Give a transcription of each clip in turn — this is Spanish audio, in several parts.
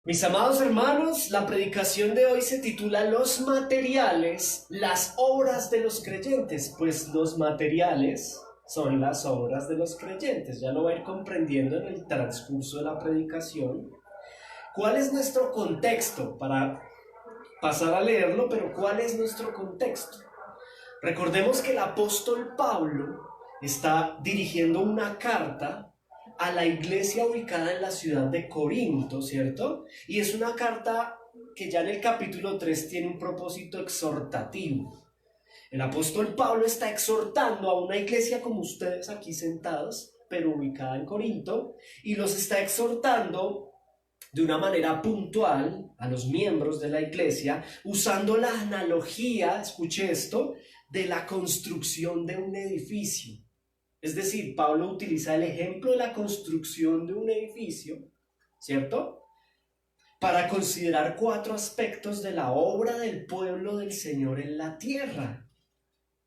Mis amados hermanos, la predicación de hoy se titula Los materiales, las obras de los creyentes, pues los materiales son las obras de los creyentes. Ya lo va a ir comprendiendo en el transcurso de la predicación. ¿Cuál es nuestro contexto? Para pasar a leerlo, pero ¿cuál es nuestro contexto? Recordemos que el apóstol Pablo está dirigiendo una carta a la iglesia ubicada en la ciudad de Corinto, ¿cierto? Y es una carta que ya en el capítulo 3 tiene un propósito exhortativo. El apóstol Pablo está exhortando a una iglesia como ustedes aquí sentados, pero ubicada en Corinto, y los está exhortando de una manera puntual a los miembros de la iglesia, usando la analogía, escuche esto, de la construcción de un edificio. Es decir, Pablo utiliza el ejemplo de la construcción de un edificio, ¿cierto?, para considerar 4 aspectos de la obra del pueblo del Señor en la tierra.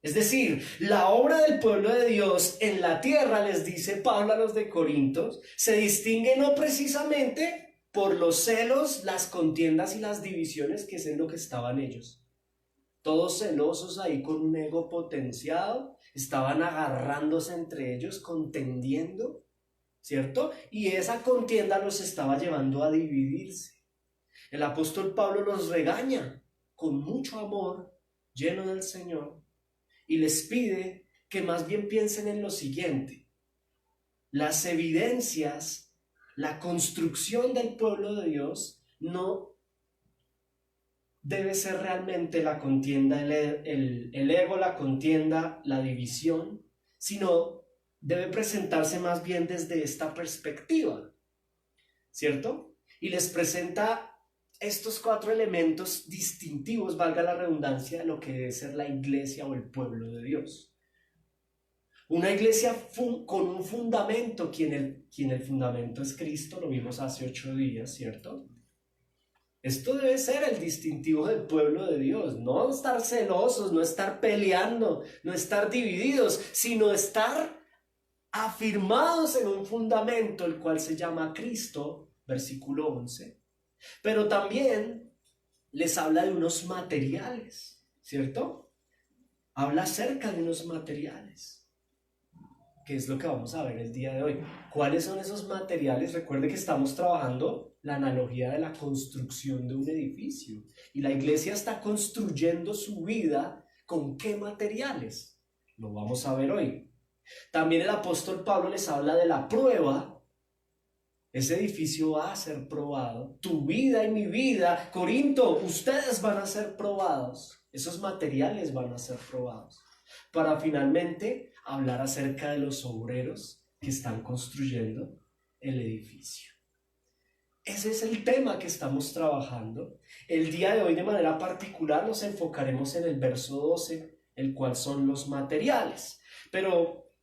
Es decir, la obra del pueblo de Dios en la tierra, les dice Pablo a los de Corinto, se distingue no precisamente por los celos, las contiendas y las divisiones, que es en lo que estaban ellos. Todos celosos ahí con un ego potenciado, estaban agarrándose entre ellos, contendiendo, ¿cierto? Y esa contienda los estaba llevando a dividirse. El apóstol Pablo los regaña con mucho amor, lleno del Señor, y les pide que más bien piensen en lo siguiente: las evidencias, la construcción del pueblo de Dios no debe ser realmente la contienda, el ego, la contienda, la división, sino debe presentarse más bien desde esta perspectiva, ¿cierto? Y les presenta estos 4 elementos distintivos, valga la redundancia, de lo que debe ser la iglesia o el pueblo de Dios. Una iglesia con un fundamento, quien el fundamento es Cristo, lo vimos hace 8 días, ¿cierto? Esto debe ser el distintivo del pueblo de Dios, no estar celosos, no estar peleando, no estar divididos, sino estar afirmados en un fundamento, el cual se llama Cristo, versículo 11. Pero también les habla de unos materiales, ¿cierto? Habla acerca de unos materiales, que es lo que vamos a ver el día de hoy. ¿Cuáles son esos materiales? Recuerde que estamos trabajando la analogía de la construcción de un edificio, y la iglesia está construyendo su vida ¿con qué materiales? Lo vamos a ver hoy. También el apóstol Pablo les habla de la prueba. Ese edificio va a ser probado. Tu vida y mi vida, Corinto, ustedes van a ser probados. Esos materiales van a ser probados, para finalmente hablar acerca de los obreros que están construyendo el edificio. Ese es el tema que estamos trabajando. El día de hoy, de manera particular, nos enfocaremos en el verso 12, el cual son los materiales. Pero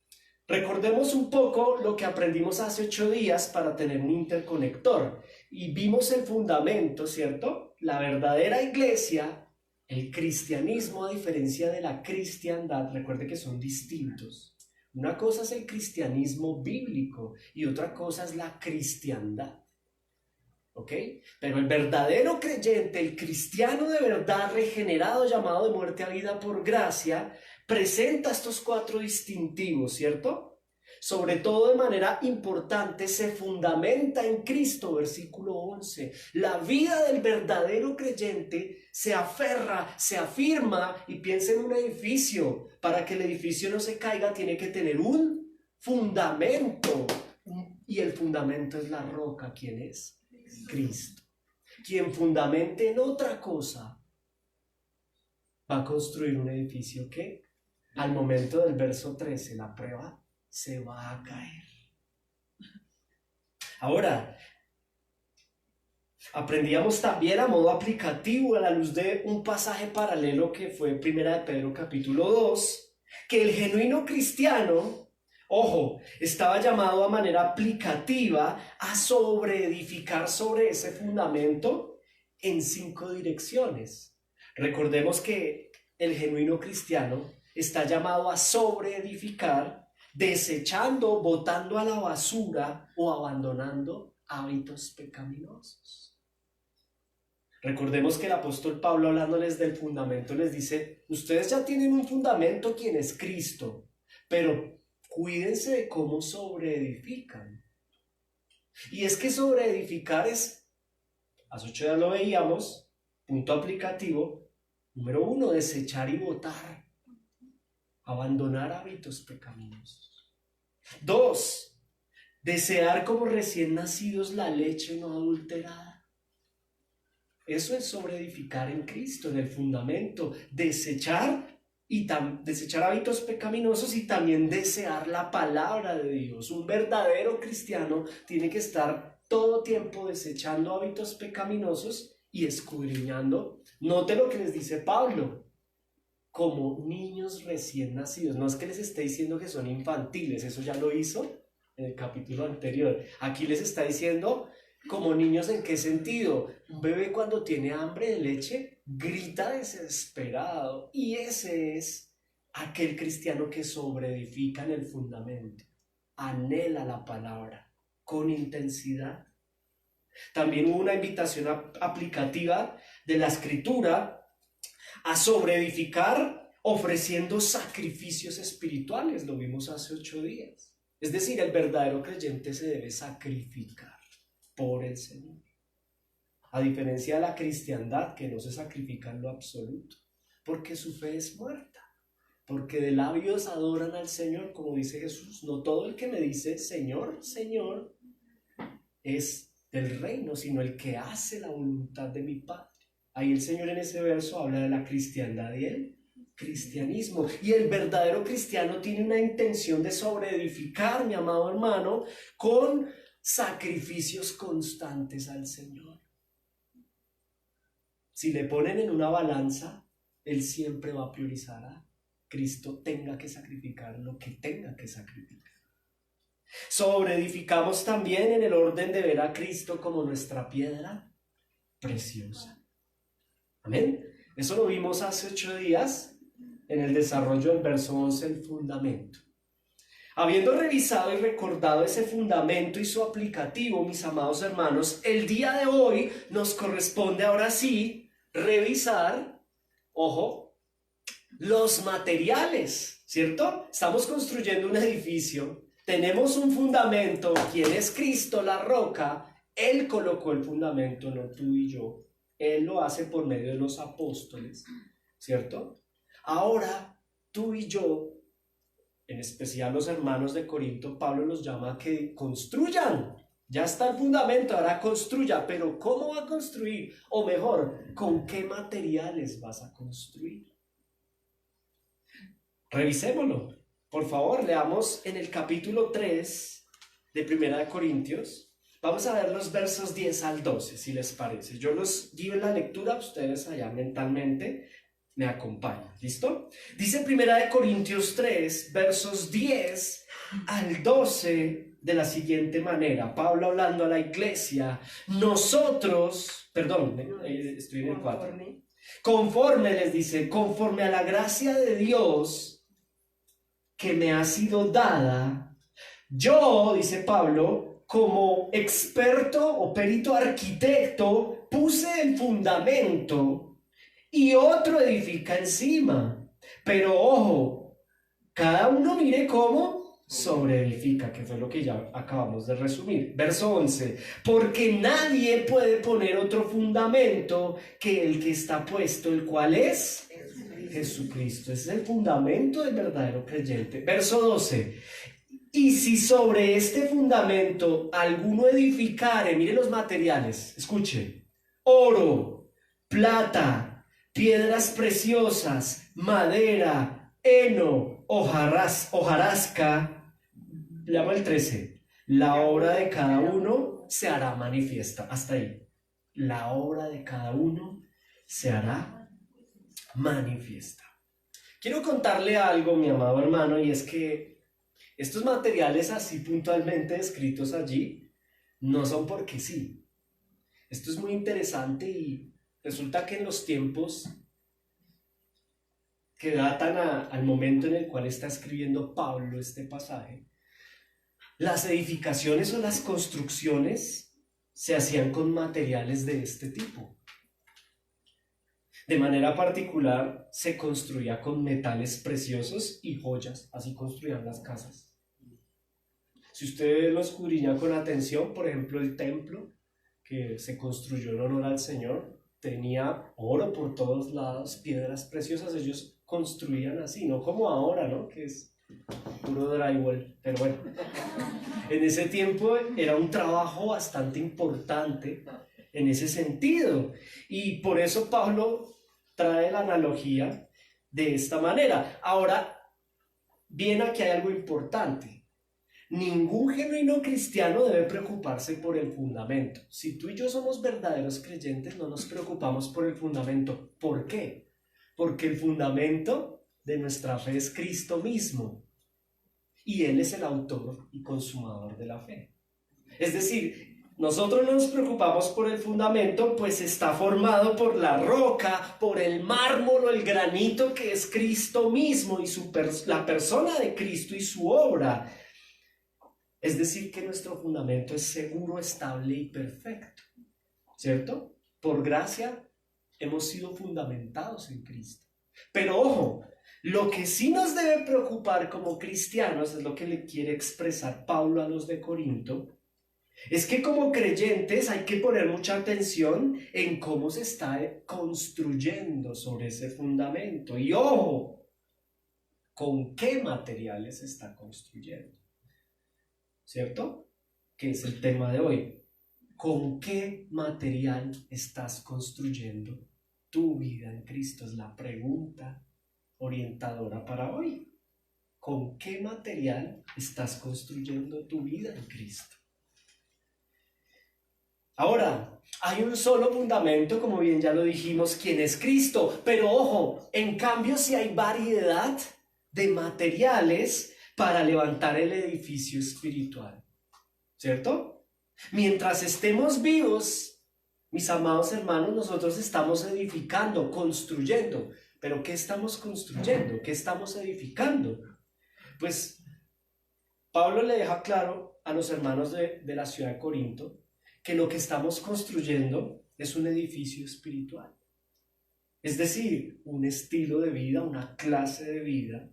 recordemos un poco lo que aprendimos hace 8 días para tener un interconector. Y vimos el fundamento, ¿cierto? La verdadera iglesia, el cristianismo, a diferencia de la cristiandad, recuerde que son distintos. Una cosa es el cristianismo bíblico y otra cosa es la cristiandad. ¿Ok? Pero el verdadero creyente, el cristiano de verdad, regenerado, llamado de muerte a vida por gracia, presenta estos 4 distintivos, ¿cierto? Sobre todo, de manera importante, se fundamenta en Cristo, versículo 11. La vida del verdadero creyente se aferra, se afirma, y piensa en un edificio. Para que el edificio no se caiga, tiene que tener un fundamento. Y el fundamento es la roca. ¿Quién es? Cristo. Quien fundamente en otra cosa va a construir un edificio que al momento del verso 13, la prueba, se va a caer. Ahora, aprendíamos también a modo aplicativo, a la luz de un pasaje paralelo que fue 1 de Pedro capítulo 2, que el genuino cristiano, ojo, estaba llamado a manera aplicativa a sobreedificar sobre ese fundamento en 5 direcciones. Recordemos que el genuino cristiano está llamado a sobreedificar, desechando, botando a la basura o abandonando hábitos pecaminosos. Recordemos que el apóstol Pablo, hablándoles del fundamento, les dice, ustedes ya tienen un fundamento, quien es Cristo, pero cuídense de cómo sobreedifican. Y es que sobreedificar es, hace 8 días lo veíamos, punto aplicativo, número 1, desechar y botar, abandonar hábitos pecaminosos. 2, desear como recién nacidos la leche no adulterada. Eso es sobreedificar en Cristo, en el fundamento, desechar hábitos pecaminosos y también desear la palabra de Dios. Un verdadero cristiano tiene que estar todo tiempo desechando hábitos pecaminosos y escudriñando. Note lo que les dice Pablo, como niños recién nacidos. No es que les esté diciendo que son infantiles, eso ya lo hizo en el capítulo anterior. Aquí les está diciendo como niños. ¿En qué sentido? Un bebé cuando tiene hambre de leche grita desesperado, y ese es aquel cristiano que sobreedifica en el fundamento, anhela la palabra con intensidad. También hubo una invitación aplicativa de la Escritura a sobreedificar ofreciendo sacrificios espirituales, lo vimos hace 8 días. Es decir, el verdadero creyente se debe sacrificar por el Señor, a diferencia de la cristiandad, que no se sacrifica en lo absoluto, porque su fe es muerta, porque de labios adoran al Señor, como dice Jesús. No todo el que me dice Señor, Señor es del reino, sino el que hace la voluntad de mi Padre. Ahí el Señor en ese verso habla de la cristiandad y el cristianismo, y el verdadero cristiano tiene una intención de sobreedificar, mi amado hermano, con sacrificios constantes al Señor. Si le ponen en una balanza, Él siempre va a priorizar a Cristo, tenga que sacrificar lo que tenga que sacrificar. Sobreedificamos también en el orden de ver a Cristo como nuestra piedra preciosa. Amén. Eso lo vimos hace 8 días en el desarrollo del verso 11, el fundamento. Habiendo revisado y recordado ese fundamento y su aplicativo, mis amados hermanos, el día de hoy nos corresponde ahora sí revisar, ojo, los materiales, ¿cierto? Estamos construyendo un edificio, tenemos un fundamento, quien es Cristo, la roca. Él colocó el fundamento, no tú y yo. Él lo hace por medio de los apóstoles, ¿cierto? Ahora tú y yo, en especial los hermanos de Corinto, Pablo los llama a que construyan. Ya está el fundamento, ahora construya. Pero ¿cómo va a construir? O mejor, ¿con qué materiales vas a construir? Revisémoslo. Por favor, leamos en el capítulo 3 de Primera de Corintios. Vamos a ver los versos 10 al 12, si les parece. Yo los guío en la lectura, ustedes allá mentalmente me acompañan. ¿Listo? Dice Primera de Corintios 3, versos 10 al 12, de la siguiente manera. Pablo hablando a la iglesia. Estoy en el 4. Conforme, les dice, conforme a la gracia de Dios que me ha sido dada, yo, dice Pablo, como experto o perito arquitecto, puse el fundamento y otro edifica encima. Pero ojo, cada uno mire cómo sobreedifica, que fue lo que ya acabamos de resumir. Verso 11, porque nadie puede poner otro fundamento que el que está puesto, el cual es Jesucristo. Ese es el fundamento del verdadero creyente. Verso 12, y si sobre este fundamento alguno edificare, mire los materiales, escuche, oro, plata, piedras preciosas, madera, heno, hojarasca, llama el 13, la obra de cada uno se hará manifiesta. Hasta ahí. La obra de cada uno se hará manifiesta. Quiero contarle algo, mi amado hermano, y es que estos materiales así puntualmente descritos allí no son porque sí. Esto es muy interesante y resulta que en los tiempos que datan al momento en el cual está escribiendo Pablo este pasaje, las edificaciones o las construcciones se hacían con materiales de este tipo. De manera particular, se construía con metales preciosos y joyas, así construían las casas. Si usted lo escudriña con atención, por ejemplo, el templo que se construyó en honor al Señor, tenía oro por todos lados, piedras preciosas. Ellos construían así, no como ahora, ¿no? Que es puro drywall. Pero bueno, en ese tiempo era un trabajo bastante importante en ese sentido. Y por eso Pablo trae la analogía de esta manera. Ahora, bien, aquí hay algo importante. Ningún genuino cristiano debe preocuparse por el fundamento. Si tú y yo somos verdaderos creyentes, no nos preocupamos por el fundamento. ¿Por qué? Porque el fundamento de nuestra fe es Cristo mismo. Y Él es el autor y consumador de la fe. Es decir, nosotros no nos preocupamos por el fundamento, pues está formado por la roca, por el mármol o el granito que es Cristo mismo y la persona de Cristo y su obra. Es decir, que nuestro fundamento es seguro, estable y perfecto, ¿cierto? Por gracia hemos sido fundamentados en Cristo. Pero ojo, lo que sí nos debe preocupar como cristianos, es lo que le quiere expresar Pablo a los de Corinto, es que como creyentes hay que poner mucha atención en cómo se está construyendo sobre ese fundamento. Y ojo, ¿con qué materiales se está construyendo? ¿Cierto? Que es el tema de hoy. ¿Con qué material estás construyendo tu vida en Cristo? Es la pregunta orientadora para hoy. ¿Con qué material estás construyendo tu vida en Cristo? Ahora, hay un solo fundamento, como bien ya lo dijimos, ¿quién es Cristo? Pero ojo, en cambio sí hay variedad de materiales para levantar el edificio espiritual, ¿cierto? Mientras estemos vivos, mis amados hermanos, nosotros estamos edificando, construyendo. ¿Pero qué estamos construyendo? ¿Qué estamos edificando? Pues Pablo le deja claro a los hermanos de la ciudad de Corinto que lo que estamos construyendo es un edificio espiritual. Es decir, un estilo de vida, una clase de vida,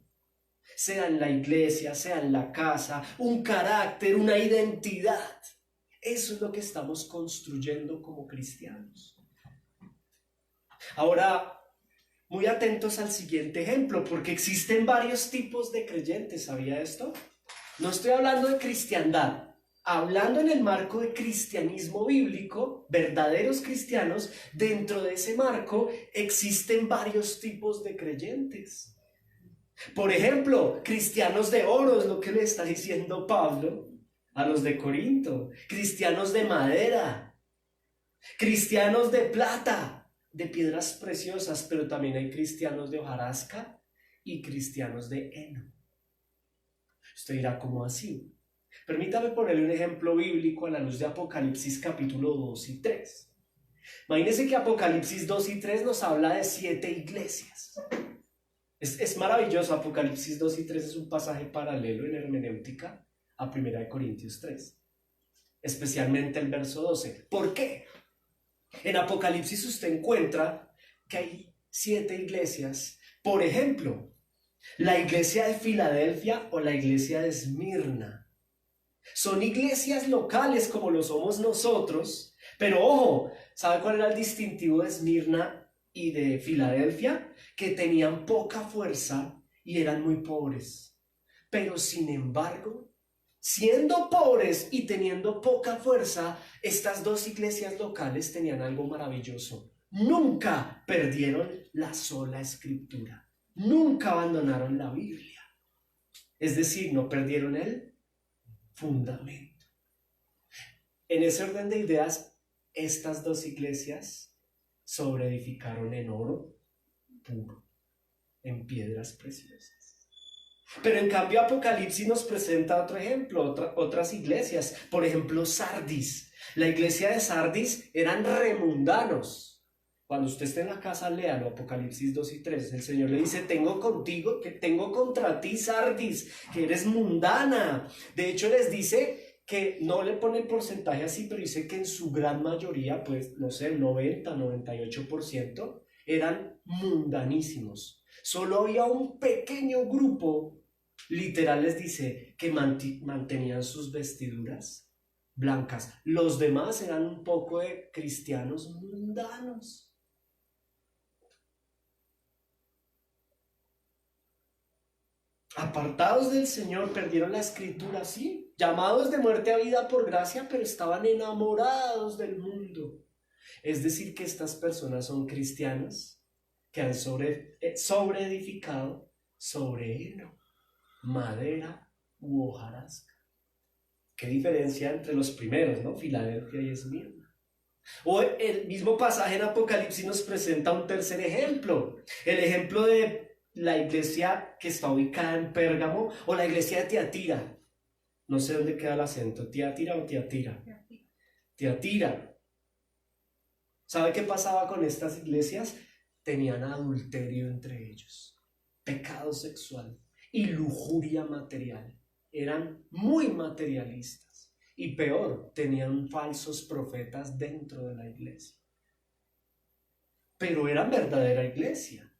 sea en la iglesia, sea en la casa, un carácter, una identidad. Eso es lo que estamos construyendo como cristianos. Ahora, muy atentos al siguiente ejemplo, porque existen varios tipos de creyentes, ¿sabía esto? No estoy hablando de cristiandad, hablando en el marco de cristianismo bíblico, verdaderos cristianos. Dentro de ese marco existen varios tipos de creyentes. Por ejemplo, cristianos de oro es lo que le está diciendo Pablo a los de Corinto. Cristianos de madera, cristianos de plata, de piedras preciosas, pero también hay cristianos de hojarasca y cristianos de heno. Usted dirá, ¿cómo así? Permítame ponerle un ejemplo bíblico a la luz de Apocalipsis capítulo 2 y 3. Imagínense que Apocalipsis 2 y 3 nos habla de 7 iglesias. Es maravilloso. Apocalipsis 2 y 3 es un pasaje paralelo en hermenéutica a 1 Corintios 3, especialmente el verso 12. ¿Por qué? En Apocalipsis usted encuentra que hay 7 iglesias. Por ejemplo, la iglesia de Filadelfia o la iglesia de Esmirna. Son iglesias locales como lo somos nosotros, pero ojo, ¿sabe cuál era el distintivo de Esmirna y de Filadelfia? Que tenían poca fuerza y eran muy pobres. Pero sin embargo, siendo pobres y teniendo poca fuerza, estas dos iglesias locales tenían algo maravilloso. Nunca perdieron la sola escritura. Nunca abandonaron la Biblia. Es decir, no perdieron el fundamento. En ese orden de ideas, estas dos iglesias sobreedificaron en oro puro, en piedras preciosas. Pero en cambio Apocalipsis nos presenta otro ejemplo, otras iglesias. Por ejemplo, Sardis. La iglesia de Sardis eran remundanos. Cuando usted esté en la casa, léalo, Apocalipsis 2 y 3. El Señor le dice, tengo contra ti, Sardis, que eres mundana. De hecho, les dice que no le pone el porcentaje así, pero dice que en su gran mayoría, pues, no sé, el 90, 98%, eran mundanísimos. Solo había un pequeño grupo, literal les dice, que mantenían sus vestiduras blancas. Los demás eran un poco de cristianos mundanos. Apartados del Señor, perdieron la escritura, sí, llamados de muerte a vida por gracia, pero estaban enamorados del mundo. Es decir, que estas personas son cristianas que han sobreedificado sobre heno, madera u hojarasca. ¿Qué diferencia entre los primeros, no? Filadelfia y Esmirna. O el mismo pasaje en Apocalipsis nos presenta un tercer ejemplo, el ejemplo de la iglesia que está ubicada en Pérgamo o la iglesia de Tiatira. No sé dónde queda el acento, Tiatira o Tiatira. Tiatira. ¿Sabe qué pasaba con estas iglesias? Tenían adulterio entre ellos, pecado sexual y lujuria material. Eran muy materialistas y peor, tenían falsos profetas dentro de la iglesia. Pero eran verdadera iglesia.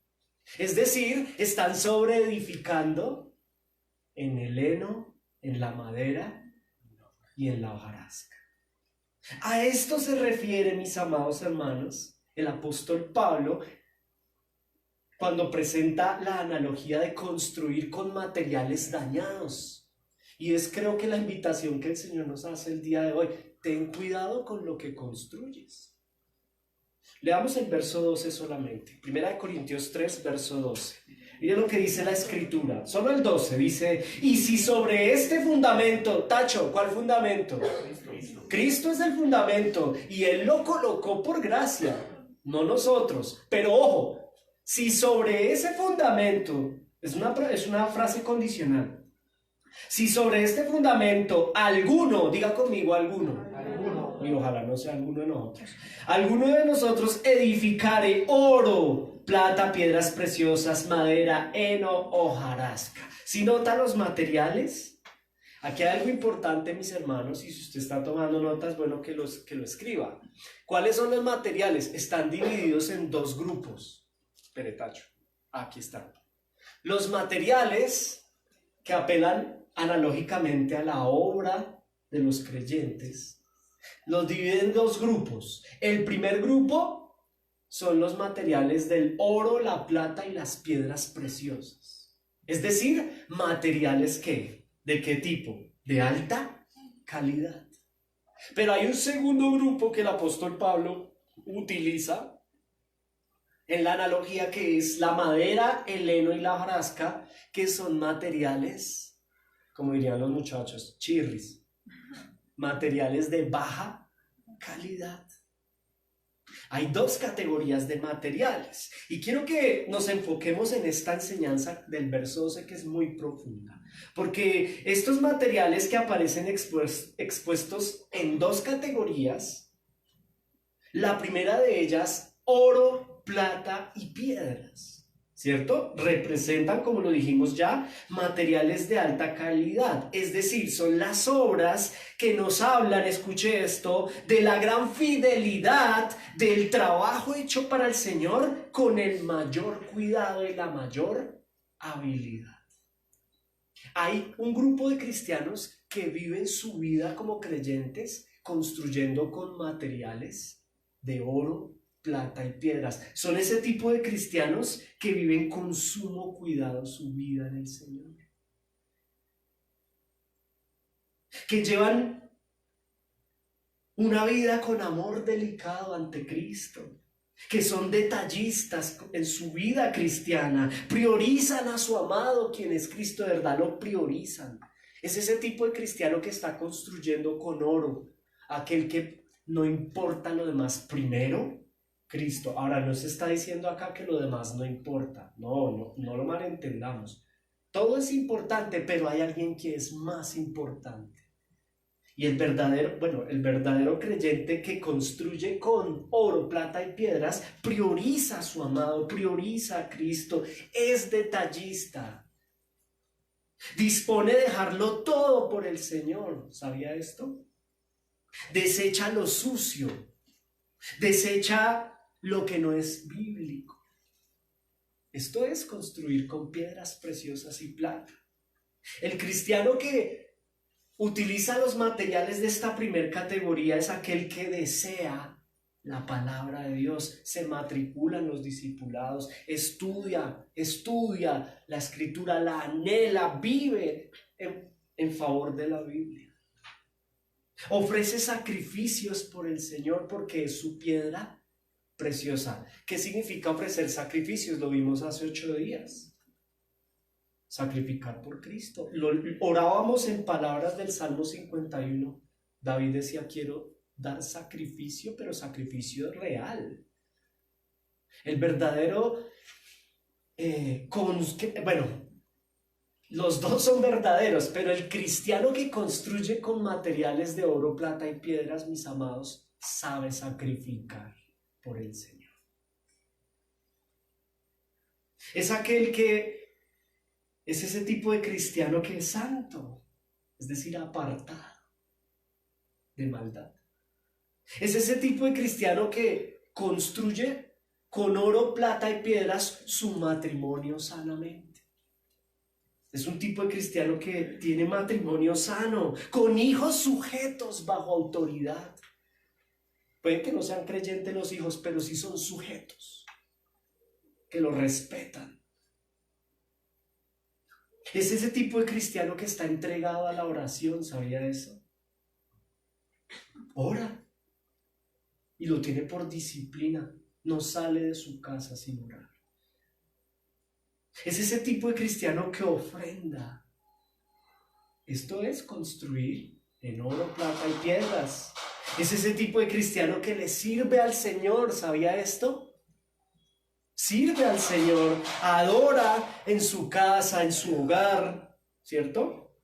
Es decir, están sobreedificando en el heno, en la madera y en la hojarasca. A esto se refiere, mis amados hermanos, el apóstol Pablo cuando presenta la analogía de construir con materiales dañados. Y es, creo que la invitación que el Señor nos hace el día de hoy: ten cuidado con lo que construyes. Leamos el verso 12 solamente. 1 Corintios 3, verso 12. Miren lo que dice la escritura. Solo el 12 dice: y si sobre este fundamento, tacho, ¿cuál fundamento? Cristo es el fundamento y Él lo colocó por gracia, no nosotros. Pero ojo, si sobre ese fundamento, es una frase condicional. Si sobre este fundamento alguno, diga conmigo alguno, y ojalá no sea alguno de nosotros, alguno de nosotros edificare oro, plata, piedras preciosas, madera, heno, hojarasca. Si nota los materiales, aquí hay algo importante, mis hermanos, y si usted está tomando notas, bueno que lo escriba. ¿Cuáles son los materiales? Están divididos en dos grupos. Peretacho, aquí están. Los materiales que apelan analógicamente a la obra de los creyentes, los dividen en dos grupos. El primer grupo son los materiales del oro, la plata y las piedras preciosas. Es decir, materiales ¿qué? ¿De qué tipo? De alta calidad. Pero hay un segundo grupo que el apóstol Pablo utiliza en la analogía, que es la madera, el heno y la hojarasca, que son materiales, como dirían los muchachos, chirris, materiales de baja calidad. Hay dos categorías de materiales y quiero que nos enfoquemos en esta enseñanza del verso 12, que es muy profunda, porque estos materiales que aparecen expuestos en dos categorías, la primera de ellas, oro, plata y piedras, ¿cierto? Representan, como lo dijimos ya, materiales de alta calidad, es decir, son las obras que nos hablan, escuche esto, de la gran fidelidad del trabajo hecho para el Señor con el mayor cuidado y la mayor habilidad. Hay un grupo de cristianos que viven su vida como creyentes construyendo con materiales de oro, plata y piedras. Son ese tipo de cristianos que viven con sumo cuidado su vida en el Señor, que llevan una vida con amor delicado ante Cristo, que son detallistas en su vida cristiana, priorizan a su amado, quien es Cristo de verdad, lo priorizan. Es ese tipo de cristiano que está construyendo con oro, aquel que no importa lo demás, primero Cristo. Ahora, no se está diciendo acá que lo demás no importa. No lo malentendamos. Todo es importante, pero hay alguien que es más importante. Y el verdadero creyente que construye con oro, plata y piedras, prioriza a su amado, prioriza a Cristo, es detallista. Dispone de dejarlo todo por el Señor. ¿Sabía esto? Desecha lo sucio, desecha lo que no es bíblico. Esto es construir con piedras preciosas y plata. El cristiano que utiliza los materiales de esta primer categoría es aquel que desea la palabra de Dios, se matricula en los discipulados, estudia la escritura, la anhela, vive en favor de la Biblia. Ofrece sacrificios por el Señor porque es su piedra preciosa. ¿Qué significa ofrecer sacrificios? Lo vimos hace 8 días. Sacrificar por Cristo. Orábamos en palabras del Salmo 51. David decía, quiero dar sacrificio, pero sacrificio real. El verdadero, los dos son verdaderos, pero el cristiano que construye con materiales de oro, plata y piedras, mis amados, sabe sacrificar por el Señor. Es ese tipo de cristiano que es santo, es decir, apartado de maldad. Es ese tipo de cristiano que construye con oro, plata y piedras su matrimonio sanamente. Es un tipo de cristiano que tiene matrimonio sano, con hijos sujetos bajo autoridad. Puede que no sean creyentes los hijos, pero sí son sujetos, que lo respetan. Es ese tipo de cristiano que está entregado a la oración, ¿sabía eso? Ora. Y lo tiene por disciplina, no sale de su casa sin orar. Es ese tipo de cristiano que ofrenda. Esto es construir en oro, plata y piedras. Es ese tipo de cristiano que le sirve al Señor, ¿sabía esto? Sirve al Señor, adora en su casa, en su hogar, ¿cierto?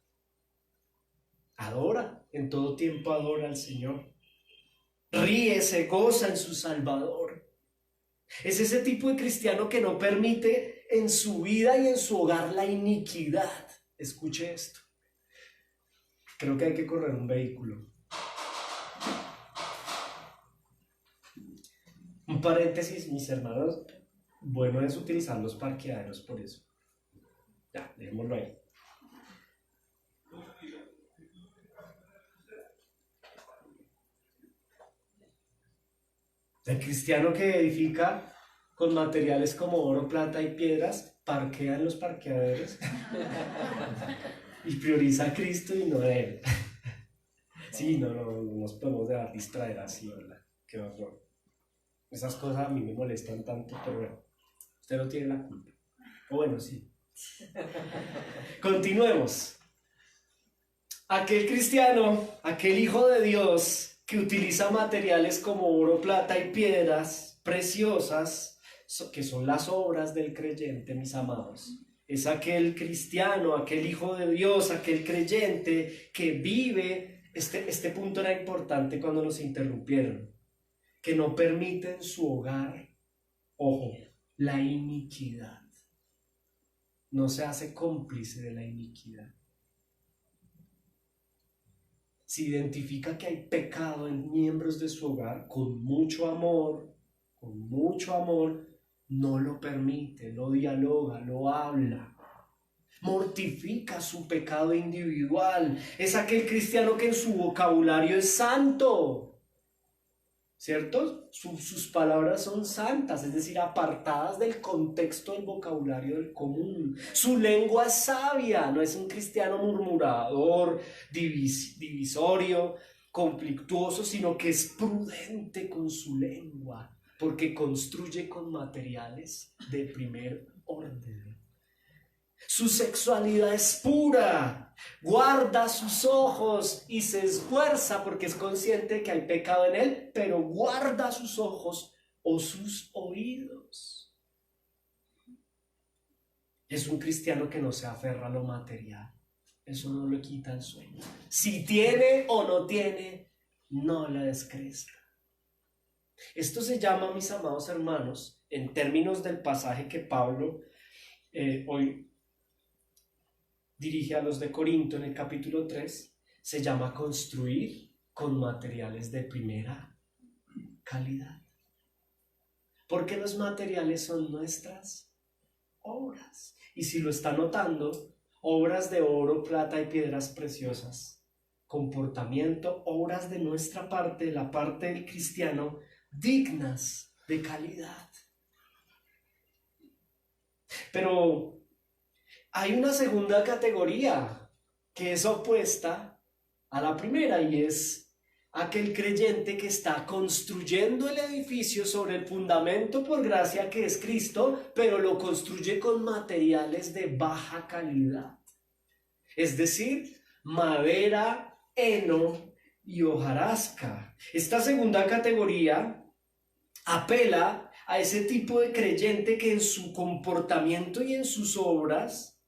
Adora, en todo tiempo adora al Señor. Ríe, se goza en su Salvador. Es ese tipo de cristiano que no permite en su vida y en su hogar la iniquidad. Escuche esto. Creo que hay que correr un vehículo. Un paréntesis, mis hermanos. Bueno es utilizar los parqueaderos por eso. Ya, dejémoslo ahí. El cristiano que edifica con materiales como oro, plata y piedras, parquea en los parqueaderos y prioriza a Cristo y no a él. Sí, no nos podemos dejar distraer así, ¿verdad? Qué horror. Esas cosas a mí me molestan tanto, pero bueno, usted no tiene la culpa. O bueno, sí. Continuemos. Aquel cristiano, aquel hijo de Dios que utiliza materiales como oro, plata y piedras preciosas, que son las obras del creyente, mis amados. Es aquel cristiano, aquel hijo de Dios, aquel creyente que vive, este punto era importante cuando nos interrumpieron, que no permite en su hogar, ojo, la iniquidad. No se hace cómplice de la iniquidad. Si identifica que hay pecado en miembros de su hogar, con mucho amor, no lo permite, lo dialoga, lo habla. Mortifica su pecado individual. Es aquel cristiano que en su vocabulario es santo, ¿cierto? Sus palabras son santas, es decir, apartadas del contexto del vocabulario del común. Su lengua es sabia, no es un cristiano murmurador, divisorio, conflictuoso, sino que es prudente con su lengua, porque construye con materiales de primer orden. Su sexualidad es pura, guarda sus ojos y se esfuerza porque es consciente que hay pecado en él, pero guarda sus ojos o sus oídos. Es un cristiano que no se aferra a lo material, eso no le quita el sueño. Si tiene o no tiene, no le descresta. Esto se llama, mis amados hermanos, en términos del pasaje que Pablo hoy dirige a los de Corinto en el capítulo 3, se llama construir con materiales de primera calidad. Porque los materiales son nuestras obras. Y si lo está notando, obras de oro, plata y piedras preciosas. Comportamiento, obras de nuestra parte, de la parte del cristiano, dignas de calidad. Pero hay una segunda categoría que es opuesta a la primera, y es aquel creyente que está construyendo el edificio sobre el fundamento por gracia que es Cristo, pero lo construye con materiales de baja calidad. Es decir, madera, heno y hojarasca. Esta segunda categoría apela a ese tipo de creyente que en su comportamiento y en sus obras,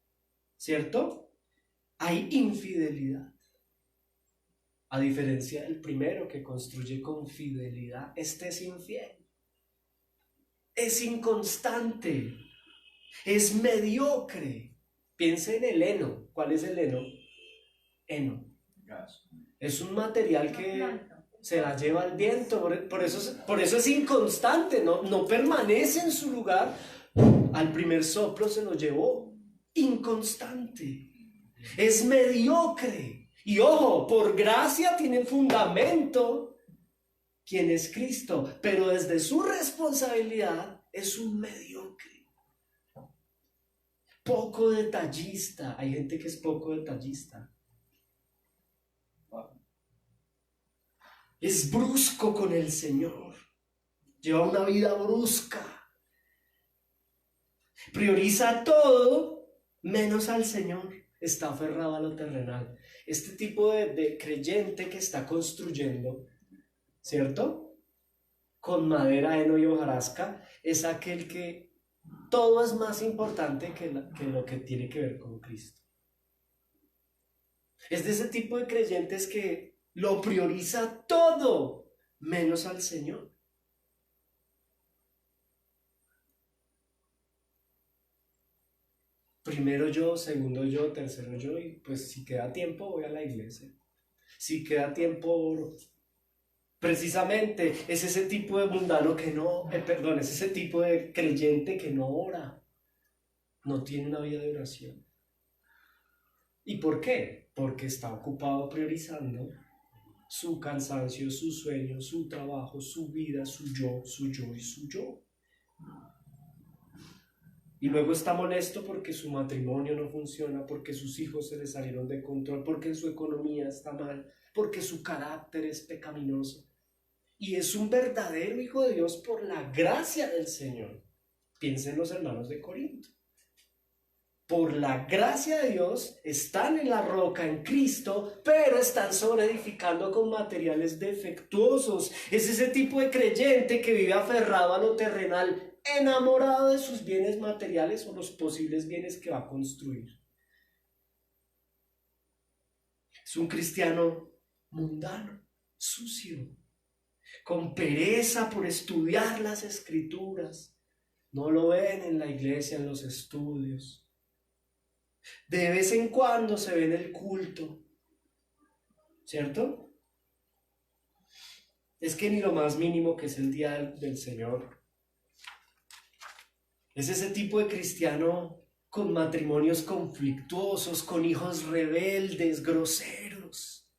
¿cierto?, hay infidelidad. A diferencia del primero que construye con fidelidad, este es infiel, es inconstante, es mediocre. Piense en el heno. ¿Cuál es el heno? Heno. Es un material que se la lleva el viento, por eso es inconstante, no permanece en su lugar. Al primer soplo se lo llevó. Inconstante, es mediocre. Y ojo, por gracia tiene fundamento quien es Cristo, pero desde su responsabilidad es un mediocre. Poco detallista. Hay gente que es poco detallista. Es brusco con el Señor. Lleva una vida brusca. Prioriza todo menos al Señor. Está aferrado a lo terrenal. Este tipo de creyente que está construyendo, ¿cierto?, con madera, heno y hojarasca, es aquel que todo es más importante que lo que tiene que ver con Cristo. Es de ese tipo de creyentes que lo prioriza todo menos al Señor. Primero yo, segundo yo, tercero yo, y pues si queda tiempo voy a la iglesia. Si queda tiempo oro. Precisamente es ese tipo de mundano que no, es ese tipo de creyente que no ora, no tiene una vida de oración. ¿Y por qué? Porque está ocupado priorizando su cansancio, su sueño, su trabajo, su vida, su yo y su yo. Y luego está molesto porque su matrimonio no funciona, porque sus hijos se le salieron de control, porque su economía está mal, porque su carácter es pecaminoso. Y es un verdadero hijo de Dios por la gracia del Señor. Piensen los hermanos de Corinto. Por la gracia de Dios están en la roca, en Cristo, pero están sobreedificando con materiales defectuosos. Es ese tipo de creyente que vive aferrado a lo terrenal, enamorado de sus bienes materiales o los posibles bienes que va a construir. Es un cristiano mundano, sucio, con pereza por estudiar las escrituras. No lo ven en la iglesia, en los estudios. De vez en cuando se ve en el culto, ¿cierto? Es que ni lo más mínimo que es el día del Señor. Es ese tipo de cristiano con matrimonios conflictuosos, con hijos rebeldes, groseros,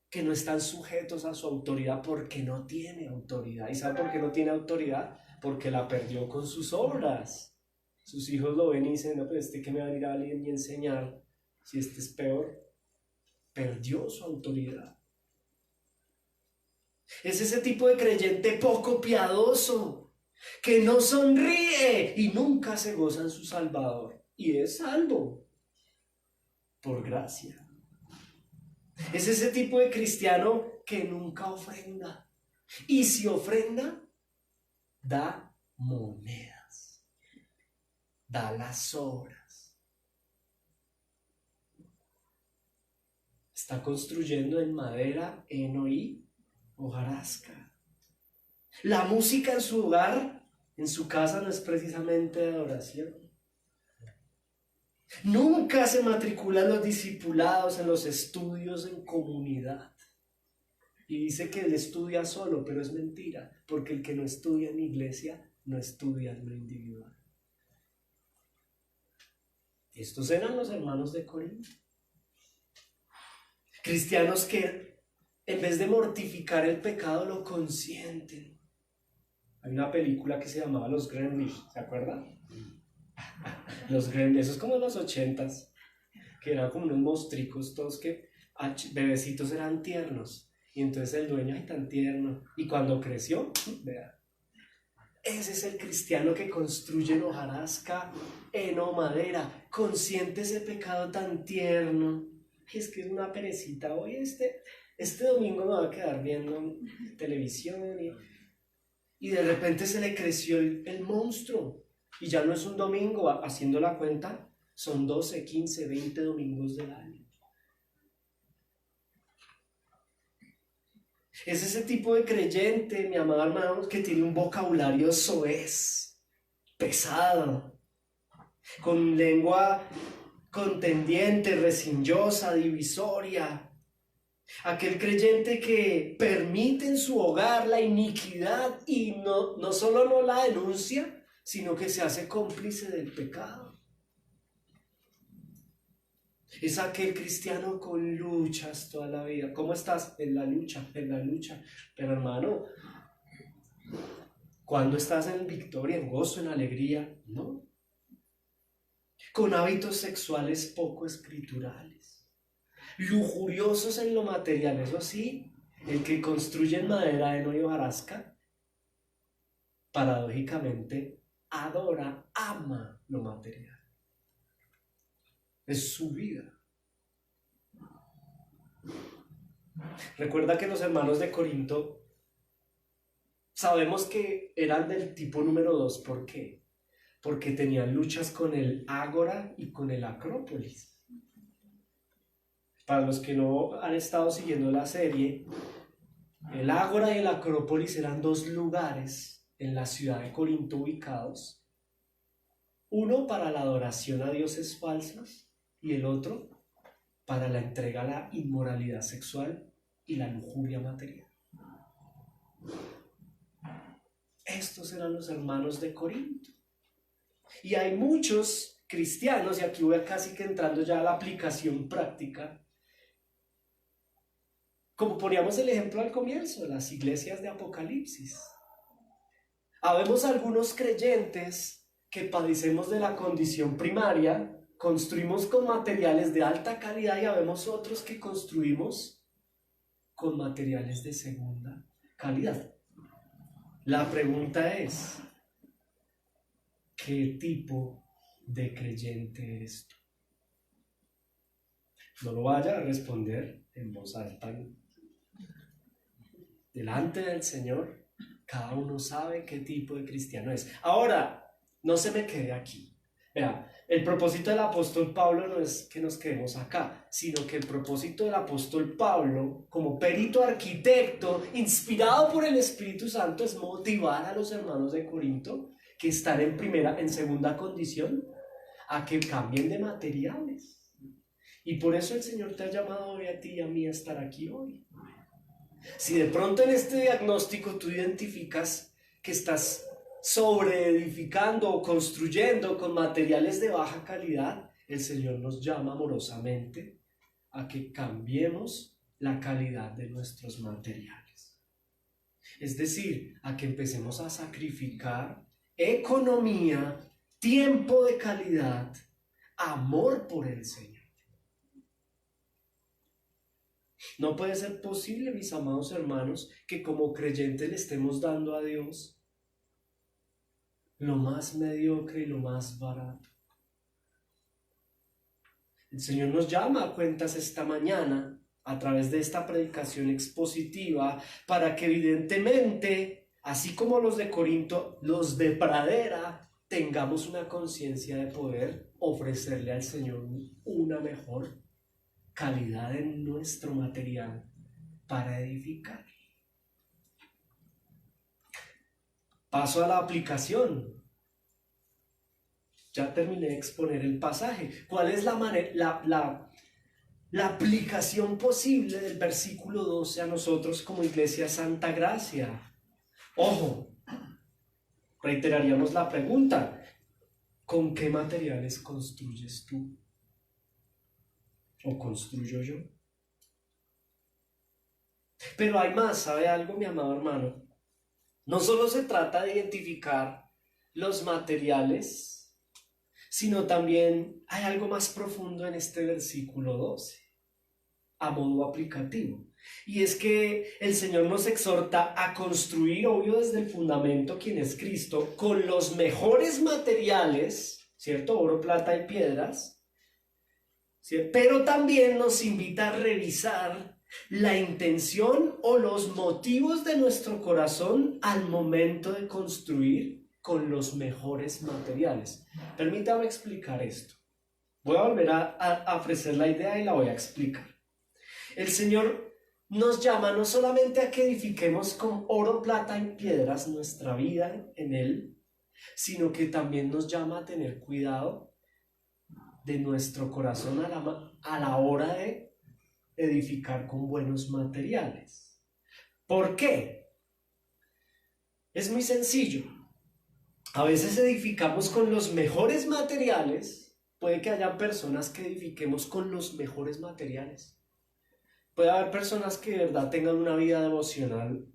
que no están sujetos a su autoridad porque no tiene autoridad. ¿Y sabe por qué no tiene autoridad? Porque la perdió con sus obras. Sus hijos lo ven y dicen, no, pues este que me va a ir a alguien y enseñar, si este es peor. Perdió su autoridad. Es ese tipo de creyente poco piadoso, que no sonríe y nunca se goza en su Salvador. Y es salvo por gracia. Es ese tipo de cristiano que nunca ofrenda. Y si ofrenda, da monedas, da las obras. Está construyendo en madera, heno y hojarasca. La música en su hogar, en su casa, no es precisamente de adoración. Nunca se matriculan los discipulados en los estudios en comunidad. Y dice que él estudia solo, pero es mentira, porque el que no estudia en iglesia no estudian lo individual. Estos eran los hermanos de Corinto. Cristianos que en vez de mortificar el pecado lo consienten. Hay una película que se llamaba Los Gremlins, ¿se acuerdan? Los Gremlins, eso es como en los 80s, que eran como unos monstruos todos que bebecitos eran tiernos. Y entonces el dueño, ay, tan tierno. Y cuando creció, vea, ese es el cristiano que construye en hojarasca, heno, madera, consciente ese pecado tan tierno. Es que es una perecita. Hoy este domingo me va a quedar viendo televisión y de repente se le creció el monstruo. Y ya no es un domingo, haciendo la cuenta, son 12, 15, 20 domingos del año. Es ese tipo de creyente, mi amado hermano, que tiene un vocabulario soez, pesado, con lengua contendiente, rencillosa, divisoria. Aquel creyente que permite en su hogar la iniquidad y no solo no la denuncia, sino que se hace cómplice del pecado. Es aquel cristiano con luchas toda la vida. ¿Cómo estás? En la lucha. Pero hermano, ¿cuándo estás en victoria, en gozo, en alegría? No. Con hábitos sexuales poco escriturales. Lujuriosos en lo material. Eso sí, el que construye en madera, heno y hojarasca, paradójicamente, ama lo material. Es su vida. Recuerda que los hermanos de Corinto sabemos que eran del tipo número 2. ¿Por qué? Porque tenían luchas con el Ágora y con el Acrópolis. Para los que no han estado siguiendo la serie, el Ágora y el Acrópolis eran 2 lugares en la ciudad de Corinto ubicados. Uno para la adoración a dioses falsos y el otro para la entrega a la inmoralidad sexual y la lujuria material. Estos eran los hermanos de Corinto. Y hay muchos cristianos, y aquí voy casi que entrando ya a la aplicación práctica, como poníamos el ejemplo al comienzo, las iglesias de Apocalipsis. Habemos algunos creyentes que padecemos de la condición primaria, construimos con materiales de alta calidad y habemos otros que construimos con materiales de segunda calidad. La pregunta es, ¿qué tipo de creyente eres tú? No lo vaya a responder en voz alta. Delante del Señor, cada uno sabe qué tipo de cristiano es. Ahora, no se me quede aquí. Vea, el propósito del apóstol Pablo no es que nos quedemos acá, sino que el propósito del apóstol Pablo, como perito arquitecto, inspirado por el Espíritu Santo, es motivar a los hermanos de Corinto que están en segunda condición, a que cambien de materiales. Y por eso el Señor te ha llamado hoy a ti y a mí a estar aquí hoy. Si de pronto en este diagnóstico tú identificas que estás sobreedificando o construyendo con materiales de baja calidad, el Señor nos llama amorosamente a que cambiemos la calidad de nuestros materiales. Es decir, a que empecemos a sacrificar economía, tiempo de calidad, amor por el Señor. No puede ser posible, mis amados hermanos, que como creyentes le estemos dando a Dios lo más mediocre y lo más barato. El Señor nos llama a cuentas esta mañana a través de esta predicación expositiva para que evidentemente, así como los de Corinto, los de pradera, tengamos una conciencia de poder ofrecerle al Señor una mejor calidad en nuestro material para edificar. Paso a la aplicación. Ya terminé de exponer el pasaje. ¿Cuál es la aplicación posible del versículo 12 a nosotros como Iglesia Santa Gracia? Ojo, reiteraríamos la pregunta: ¿con qué materiales construyes tú? ¿O construyo yo? Pero hay más, ¿sabe algo, mi amado hermano? No solo se trata de identificar los materiales, sino también hay algo más profundo en este versículo 12, a modo aplicativo. Y es que el Señor nos exhorta a construir, obvio desde el fundamento, quien es Cristo, con los mejores materiales, ¿cierto? Oro, plata y piedras, ¿cierto? Pero también nos invita a revisar la intención o los motivos de nuestro corazón al momento de construir con los mejores materiales. Permítame explicar esto. Voy a volver a ofrecer la idea y la voy a explicar. El Señor nos llama no solamente a que edifiquemos con oro, plata y piedras nuestra vida en Él, sino que también nos llama a tener cuidado de nuestro corazón a la hora de edificar con buenos materiales. ¿Por qué? Es muy sencillo. A veces edificamos con los mejores materiales. Puede que haya personas que edifiquemos con los mejores materiales. Puede haber personas que de verdad tengan una vida devocional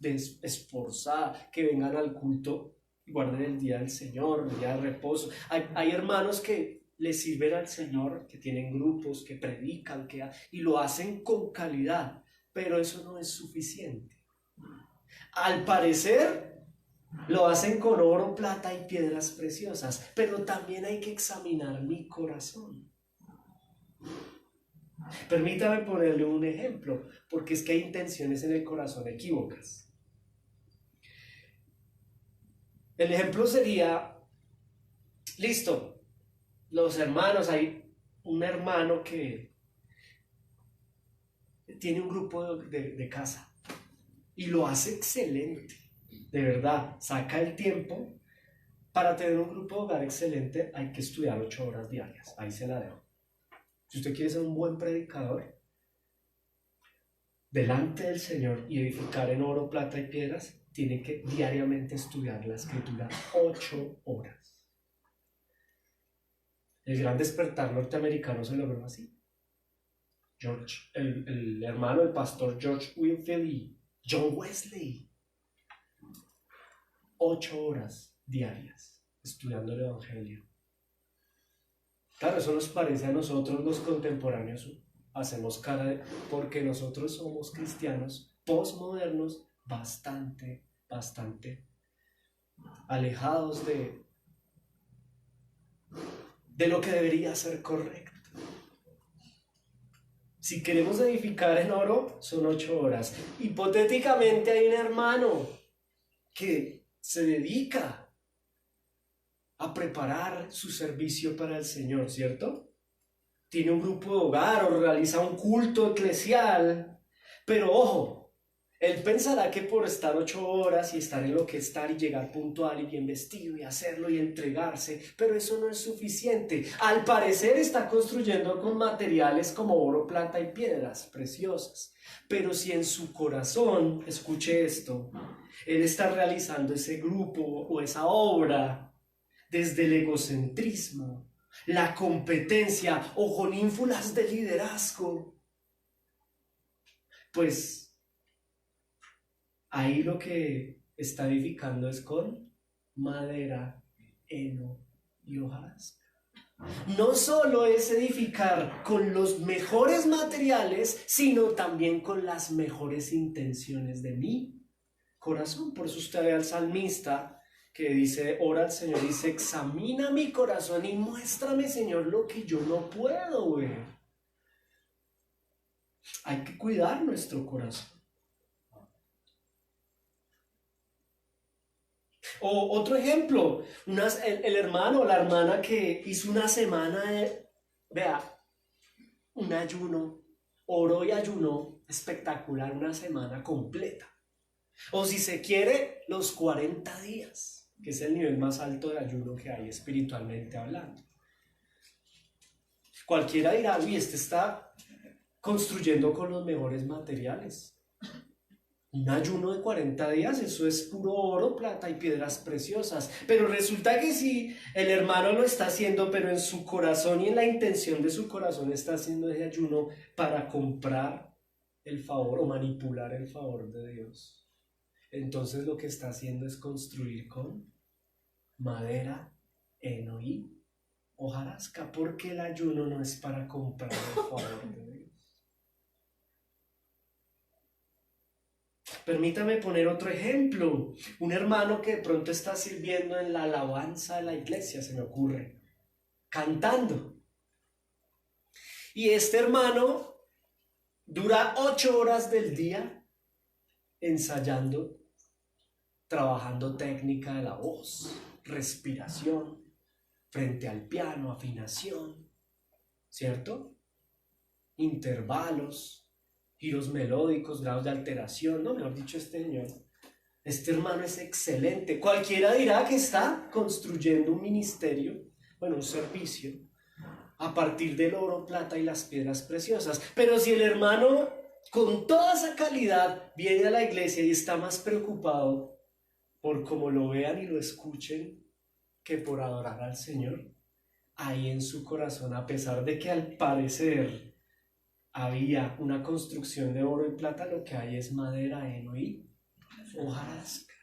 esforzada, que vengan al culto y guarden el día del Señor, el día de reposo. Hay hermanos que le sirven al Señor, que tienen grupos, que predican, y lo hacen con calidad, pero eso no es suficiente. Al parecer lo hacen con oro, plata y piedras preciosas, pero también hay que examinar mi corazón. Permítame ponerle un ejemplo, porque es que hay intenciones en el corazón equívocas. El ejemplo sería, listo, los hermanos, hay un hermano que tiene un grupo de casa y lo hace excelente, de verdad, saca el tiempo. Para tener un grupo de hogar excelente hay que estudiar 8 horas diarias, ahí se la dejo. Si usted quiere ser un buen predicador delante del Señor y edificar en oro, plata y piedras, tiene que diariamente estudiar la Escritura 8 horas. El gran despertar norteamericano se logró así. El hermano, el pastor George Whitefield y John Wesley, 8 horas diarias estudiando el Evangelio. Claro, eso nos parece a nosotros los contemporáneos, hacemos cara porque nosotros somos cristianos postmodernos bastante alejados de lo que debería ser correcto. Si queremos edificar en oro, son 8 horas. Hipotéticamente hay un hermano que se dedica a preparar su servicio para el Señor, ¿cierto? Tiene un grupo de hogar o realiza un culto eclesial, pero ojo, él pensará que por estar 8 horas y estar en lo que estar y llegar puntual y bien vestido y hacerlo y entregarse, pero eso no es suficiente. Al parecer está construyendo con materiales como oro, plata y piedras preciosas, pero si en su corazón, escuche esto, él está realizando ese grupo o esa obra desde el egocentrismo, la competencia o con ínfulas de liderazgo, pues ahí lo que está edificando es con madera, heno y hojas. No solo es edificar con los mejores materiales, sino también con las mejores intenciones de mi corazón. Por eso usted ve al salmista que dice, ora al Señor, dice, examina mi corazón y muéstrame, Señor, lo que yo no puedo ver. Hay que cuidar nuestro corazón. O otro ejemplo, el hermano o la hermana que hizo una semana de, un ayuno, oró y ayunó espectacular, una semana completa. O si se quiere, los 40 días, que es el nivel más alto de ayuno que hay espiritualmente hablando. Cualquiera dirá, uy, este está construyendo con los mejores materiales. Un ayuno de 40 días, eso es puro oro, plata y piedras preciosas. Pero resulta que si el hermano lo está haciendo, pero en su corazón y en la intención de su corazón está haciendo ese ayuno para comprar el favor o manipular el favor de Dios, entonces lo que está haciendo es construir con madera, heno y hojarasca, porque el ayuno no es para comprar el favor de Dios. Permítame poner otro ejemplo. Un hermano que de pronto está sirviendo en la alabanza de la iglesia, se me ocurre, cantando. Y este hermano dura 8 horas del día ensayando, trabajando técnica de la voz, respiración, frente al piano, afinación, ¿cierto? Intervalos, giros melódicos, grados de alteración, no, mejor dicho, este hermano es excelente. Cualquiera dirá que está construyendo un ministerio, bueno, un servicio, a partir del oro, plata y las piedras preciosas. Pero si el hermano con toda esa calidad viene a la iglesia y está más preocupado por cómo lo vean y lo escuchen que por adorar al Señor, ahí en su corazón, a pesar de que al parecer había una construcción de oro y plata, lo que hay es madera, heno y hojarasca.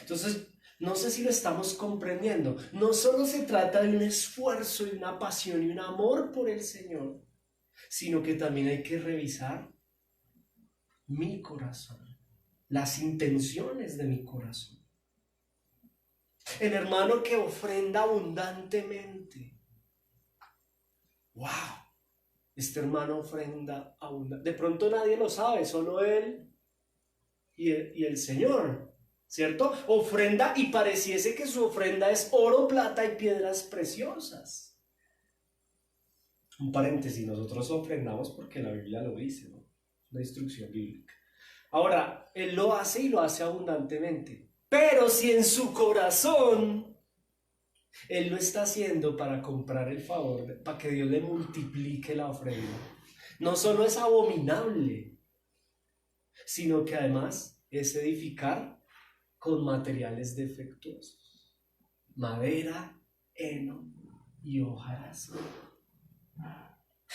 Entonces, no sé si lo estamos comprendiendo. No solo se trata de un esfuerzo y una pasión y un amor por el Señor, sino que también hay que revisar mi corazón, las intenciones de mi corazón. El hermano que ofrenda abundantemente. ¡Wow! Este hermano ofrenda abundante. De pronto nadie lo sabe, solo él y el Señor, ¿cierto? Ofrenda y pareciese que su ofrenda es oro, plata y piedras preciosas. Un paréntesis, nosotros ofrendamos porque la Biblia lo dice, ¿no? Una instrucción bíblica. Ahora, él lo hace y lo hace abundantemente. Pero si en su corazón él lo está haciendo para comprar el favor, para que Dios le multiplique la ofrenda, no solo es abominable, sino que además es edificar con materiales defectuosos, madera, heno y hojarasca.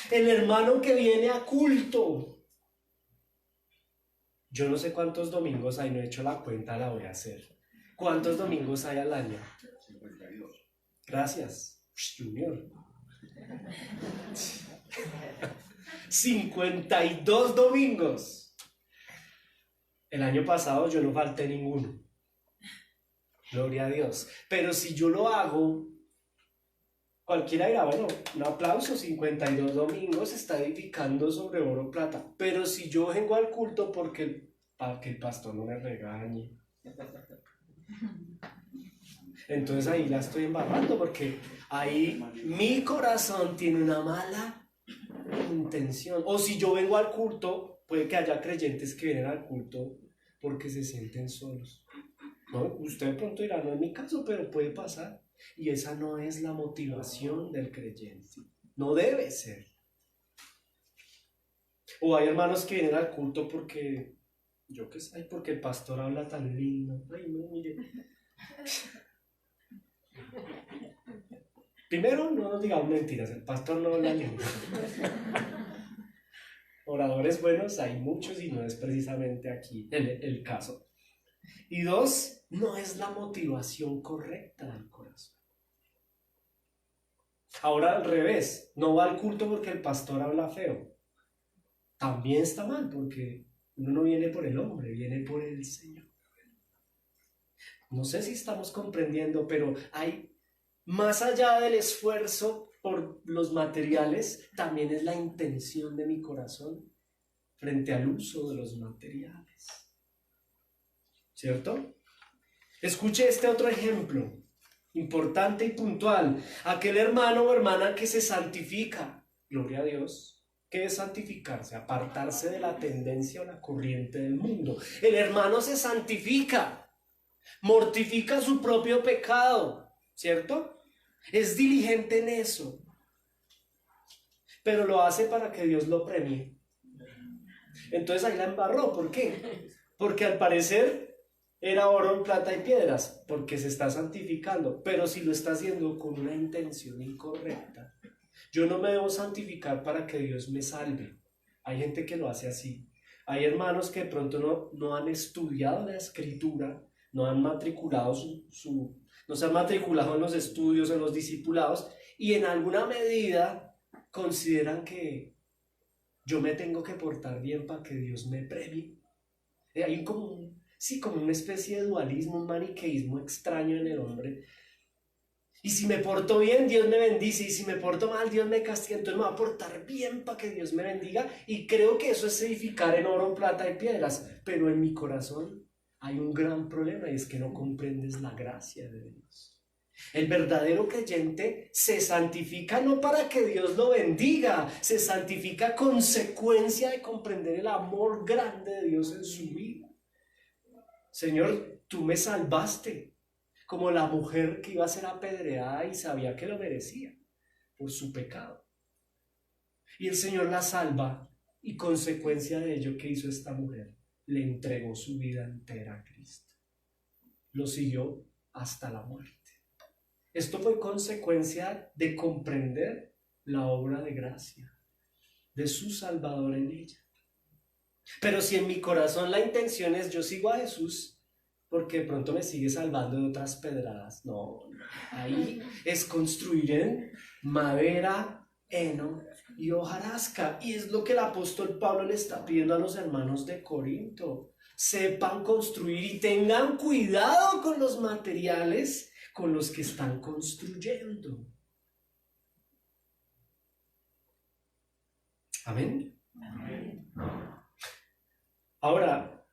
El hermano que viene a culto, yo no sé cuántos domingos hay, no he hecho la cuenta, la voy a hacer. ¿Cuántos domingos hay al año? 52. Gracias, Junior. 52 domingos. El año pasado yo no falté ninguno. Gloria a Dios. Pero si yo lo hago, cualquiera dirá, bueno, un aplauso, 52 domingos está edificando sobre oro plata. Pero si yo vengo al culto para que el pastor no me regañe, entonces ahí la estoy embarrando, porque ahí mi corazón tiene una mala intención. O si yo vengo al culto, puede que haya creyentes que vienen al culto porque se sienten solos. No, usted de pronto dirá, no es mi caso, pero puede pasar. Y esa no es la motivación del creyente. No debe ser. O hay hermanos que vienen al culto porque, yo qué sé, porque el pastor habla tan lindo. Ay, no, mire. Primero, no nos digamos mentiras, el pastor no habla lindo. Oradores buenos hay muchos y no es precisamente aquí el caso. Y 2, no es la motivación correcta del corazón. Ahora al revés, no va al culto porque el pastor habla feo. También está mal, porque uno no viene por el hombre, viene por el Señor. No sé si estamos comprendiendo, pero hay, más allá del esfuerzo por los materiales, también es la intención de mi corazón frente al uso de los materiales. ¿Cierto? Escuche este otro ejemplo, importante y puntual. Aquel hermano o hermana que se santifica, gloria a Dios. ¿Qué es santificarse? Apartarse de la tendencia o la corriente del mundo. El hermano se santifica, mortifica su propio pecado, ¿cierto? Es diligente en eso, pero lo hace para que Dios lo premie. Entonces ahí la embarró. ¿Por qué? porque al parecer era oro, plata y piedras, porque se está santificando, pero si lo está haciendo con una intención incorrecta. Yo no me debo santificar para que Dios me salve. Hay gente que lo hace así. Hay hermanos que de pronto no han estudiado la escritura, no han matriculado no se han matriculado en los estudios, en los discipulados, y en alguna medida consideran que yo me tengo que portar bien para que Dios me premie. Hay como una especie de dualismo, un maniqueísmo extraño en el hombre. Y si me porto bien, Dios me bendice, y si me porto mal, Dios me castiga. Entonces me voy a portar bien para que Dios me bendiga, y creo que eso es edificar en oro, plata y piedras, pero en mi corazón hay un gran problema, y es que no comprendes la gracia de Dios. El verdadero creyente se santifica no para que Dios lo bendiga, se santifica a consecuencia de comprender el amor grande de Dios en su vida. Señor, tú me salvaste, como la mujer que iba a ser apedreada y sabía que lo merecía por su pecado. Y el Señor la salva, y consecuencia de ello, ¿qué hizo esta mujer? Le entregó su vida entera a Cristo. Lo siguió hasta la muerte. Esto fue consecuencia de comprender la obra de gracia de su Salvador en ella. Pero si en mi corazón la intención es yo sigo a Jesús porque de pronto me sigue salvando de otras pedradas, no, ahí es construir en madera, heno y hojarasca. Y es lo que el apóstol Pablo le está pidiendo a los hermanos de Corinto. Sepan construir y tengan cuidado con los materiales con los que están construyendo. Amén. Amén. Ahora,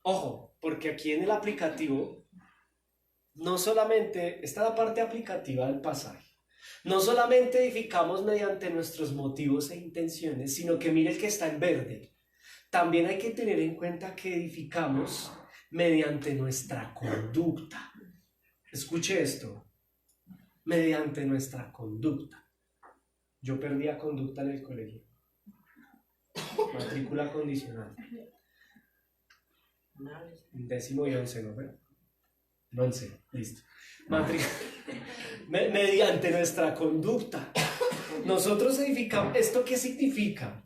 ojo, porque aquí en el aplicativo, no solamente, está la parte aplicativa del pasaje, no solamente edificamos mediante nuestros motivos e intenciones, sino que mire el que está en verde. También hay que tener en cuenta que edificamos mediante nuestra conducta. Escuche esto, mediante nuestra conducta. Yo perdía conducta en el colegio. Matrícula condicional. 10º y 11, ¿no? 11, listo. Mediante nuestra conducta. Nosotros edificamos. ¿Esto qué significa?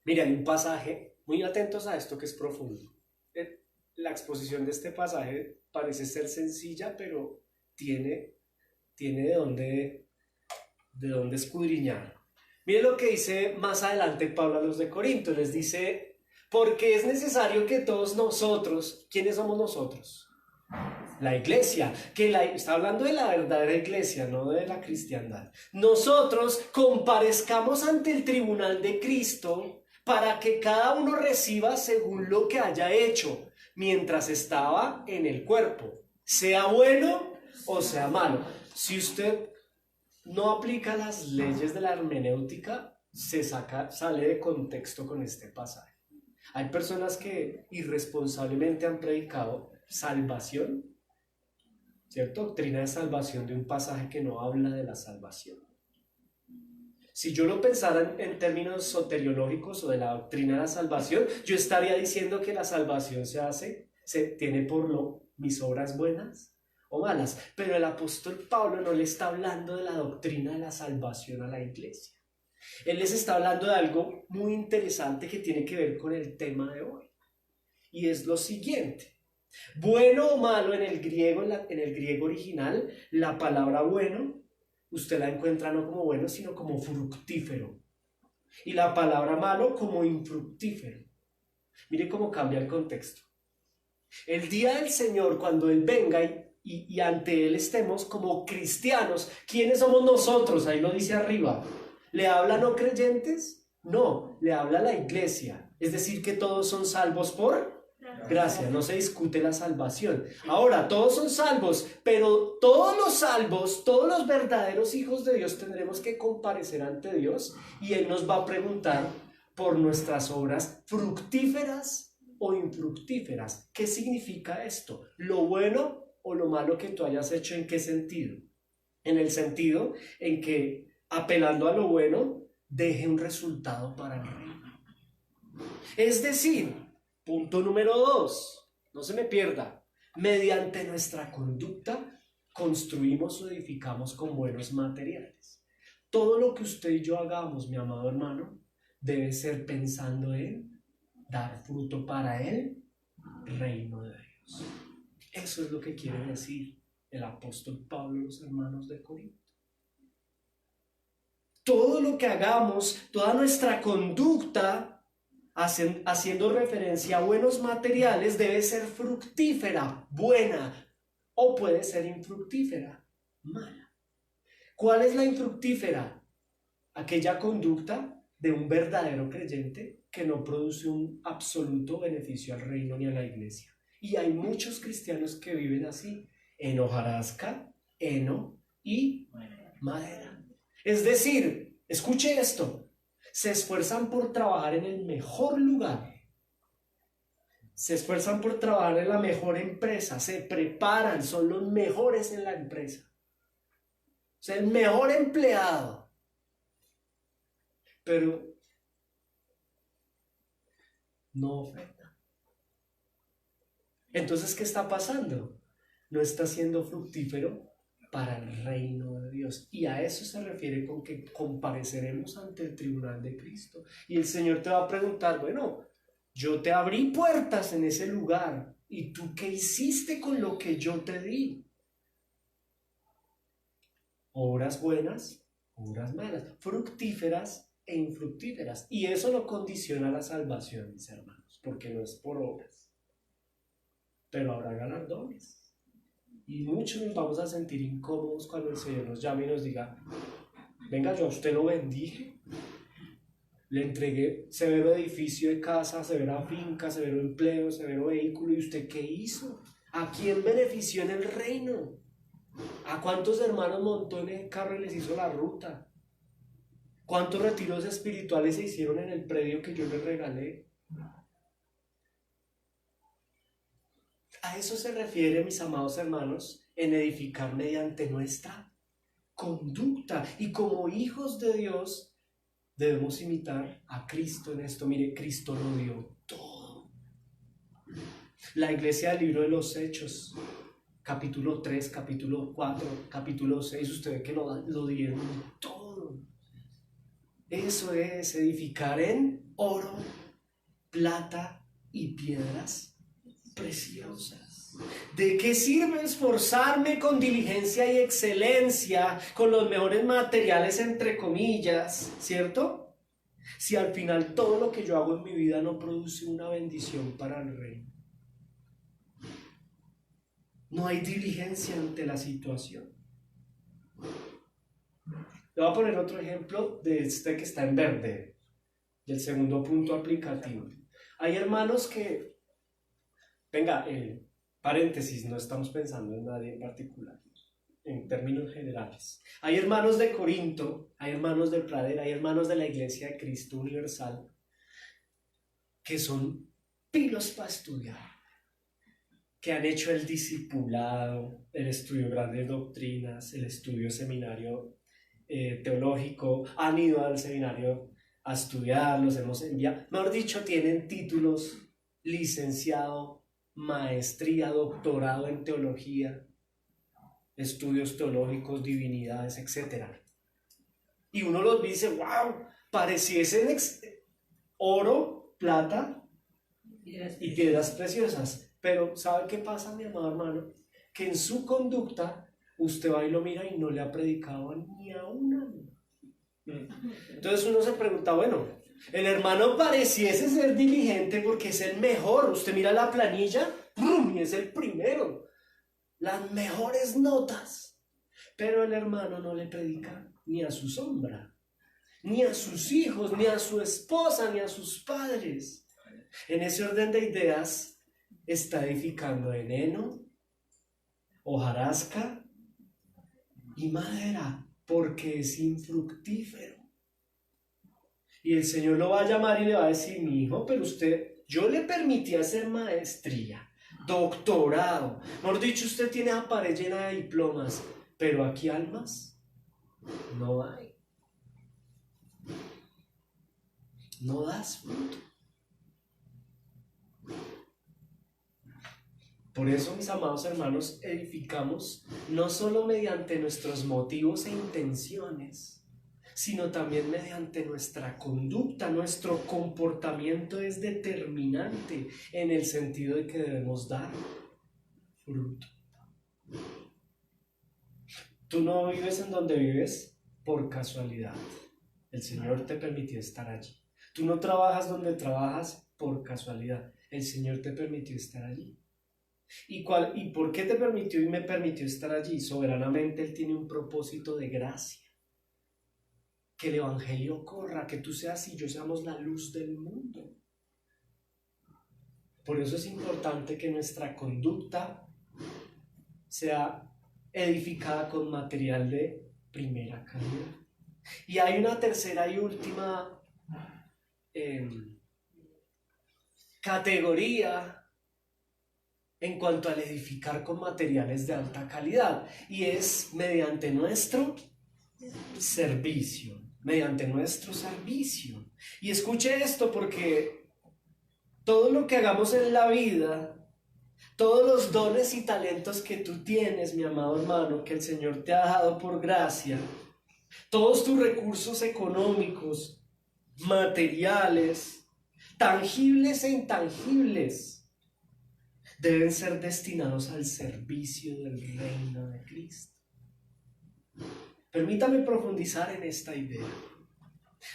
Mira, hay un pasaje, muy atentos a esto que es profundo. La exposición de este pasaje parece ser sencilla, pero tiene de dónde escudriñar. Miren lo que dice más adelante Pablo a los de Corinto. Les dice, porque es necesario que todos nosotros, ¿quiénes somos nosotros? La iglesia, está hablando de la verdadera iglesia, no de la cristiandad. Nosotros comparezcamos ante el tribunal de Cristo para que cada uno reciba según lo que haya hecho mientras estaba en el cuerpo, sea bueno o sea malo. Si usted no aplica las leyes de la hermenéutica, sale de contexto con este pasaje. Hay personas que irresponsablemente han predicado salvación, ¿cierto? Doctrina de salvación de un pasaje que no habla de la salvación. Si yo lo pensara en términos soteriológicos o de la doctrina de la salvación, yo estaría diciendo que la salvación se tiene por mis obras buenas o malas, pero el apóstol Pablo no le está hablando de la doctrina de la salvación a la iglesia. Él les está hablando de algo muy interesante que tiene que ver con el tema de hoy, y es lo siguiente: bueno o malo en el griego, en el griego original, la palabra bueno usted la encuentra no como bueno, sino como fructífero, y la palabra malo como infructífero. Mire cómo cambia el contexto. El día del Señor, cuando Él venga y ante Él estemos como cristianos, ¿quiénes somos nosotros? Ahí lo dice arriba. ¿Le habla a no creyentes? No, le habla a la iglesia. Es decir, que todos son salvos por gracia, no se discute la salvación. Ahora, todos son salvos, pero todos los salvos, todos los verdaderos hijos de Dios tendremos que comparecer ante Dios, y Él nos va a preguntar por nuestras obras fructíferas o infructíferas. ¿Qué significa esto? ¿Lo bueno o lo malo que tú hayas hecho? ¿En qué sentido? En el sentido en que, apelando a lo bueno, deje un resultado para el reino. Es decir, Punto número 2, no se me pierda. Mediante nuestra conducta construimos o edificamos con buenos materiales. Todo lo que usted y yo hagamos, mi amado hermano, debe ser pensando en dar fruto para el reino de Dios. Eso es lo que quiere decir el apóstol Pablo a los hermanos de Corinto. Todo lo que hagamos, toda nuestra conducta, haciendo referencia a buenos materiales, debe ser fructífera, buena, o puede ser infructífera, mala. ¿Cuál es la infructífera? Aquella conducta de un verdadero creyente que no produce un absoluto beneficio al reino ni a la iglesia. Y hay muchos cristianos que viven así, en hojarasca, heno y madera. Es decir, escuche esto, se esfuerzan por trabajar en el mejor lugar, se esfuerzan por trabajar en la mejor empresa, se preparan, son los mejores en la empresa, o sea, el mejor empleado, pero no oferta. Entonces, ¿qué está pasando? No está siendo fructífero para el reino de Dios. Y a eso se refiere con que compareceremos ante el tribunal de Cristo. Y el Señor te va a preguntar, bueno, yo te abrí puertas en ese lugar. ¿Y tú qué hiciste con lo que yo te di? Obras buenas, obras malas, fructíferas e infructíferas. Y eso no condiciona la salvación, mis hermanos, porque no es por obras. Pero habrá galardones. Y muchos nos vamos a sentir incómodos cuando el Señor nos llame y nos diga, venga, yo a usted lo bendije, le entregué severo edificio de casa, severa finca, severo empleo, severo vehículo, ¿y usted qué hizo? ¿A quién benefició en el reino? ¿A cuántos hermanos montó en el carro y les hizo la ruta? ¿Cuántos retiros espirituales se hicieron en el predio que yo les regalé? A eso se refiere, mis amados hermanos, en edificar mediante nuestra conducta. Y como hijos de Dios debemos imitar a Cristo en esto. Mire, Cristo lo dio todo. La iglesia del libro de los Hechos, capítulo 3, capítulo 4, capítulo 6, usted ve que lo dieron todo. Eso es edificar en oro, plata y piedras preciosas. ¿De qué sirve esforzarme con diligencia y excelencia, con los mejores materiales entre comillas, ¿cierto? Si al final todo lo que yo hago en mi vida no produce una bendición para el reino. No hay diligencia ante la situación. Le voy a poner otro ejemplo de este que está en verde, del segundo punto aplicativo. Hay hermanos que, venga, paréntesis, no estamos pensando en nadie en particular, en términos generales. Hay hermanos de Corinto, hay hermanos de Pradera, hay hermanos de la Iglesia de Cristo Universal que son pilos para estudiar, que han hecho el discipulado, el estudio de grandes doctrinas, el estudio seminario teológico, han ido al seminario a estudiar, los hemos enviado, mejor dicho, tienen títulos, licenciado, maestría, doctorado en teología, estudios teológicos, divinidades, etc. Y uno los ve y dice, wow, pareciesen oro, plata y piedras preciosas. Pero ¿sabe qué pasa, mi amado hermano? Que en su conducta usted va y lo mira y no le ha predicado ni a una. Entonces uno se pregunta, bueno, el hermano pareciese ser diligente porque es el mejor. Usted mira la planilla, ¡prum!, y es el primero. Las mejores notas. Pero el hermano no le predica ni a su sombra, ni a sus hijos, ni a su esposa, ni a sus padres. En ese orden de ideas está edificando en heno, hojarasca y madera, porque es infructífero. Y el Señor lo va a llamar y le va a decir, mi hijo, pero yo le permití hacer maestría, doctorado. Mejor dicho, usted tiene la pared llena de diplomas, pero aquí almas no hay. No das fruto. Por eso, mis amados hermanos, edificamos no solo mediante nuestros motivos e intenciones, sino también mediante nuestra conducta. Nuestro comportamiento es determinante en el sentido de que debemos dar fruto. Tú no vives en donde vives por casualidad. El Señor te permitió estar allí. Tú no trabajas donde trabajas por casualidad. El Señor te permitió estar allí. ¿Y por qué te permitió y me permitió estar allí? Soberanamente Él tiene un propósito de gracia. Que el Evangelio corra, que tú seas y yo seamos la luz del mundo. Por eso es importante que nuestra conducta sea edificada con material de primera calidad. Y hay una tercera y última categoría en cuanto al edificar con materiales de alta calidad, y es mediante nuestro servicio. Mediante nuestro servicio. Y escuche esto, porque todo lo que hagamos en la vida, todos los dones y talentos que tú tienes, mi amado hermano, que el Señor te ha dado por gracia, todos tus recursos económicos, materiales, tangibles e intangibles, deben ser destinados al servicio del reino de Cristo. Permítame profundizar en esta idea.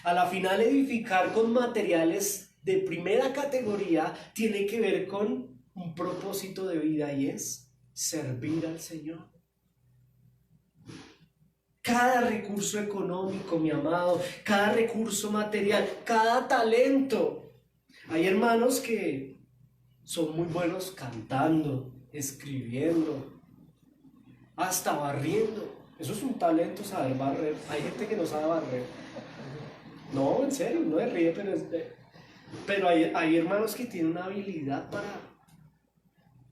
A la final, edificar con materiales de primera categoría tiene que ver con un propósito de vida, y es servir al Señor. Cada recurso económico, mi amado, cada recurso material, cada talento. Hay hermanos que son muy buenos cantando, escribiendo, hasta barriendo. Eso es un talento, saber barrer. Hay gente que no sabe barrer. No, en serio, no es ríe, pero hay hermanos que tienen una habilidad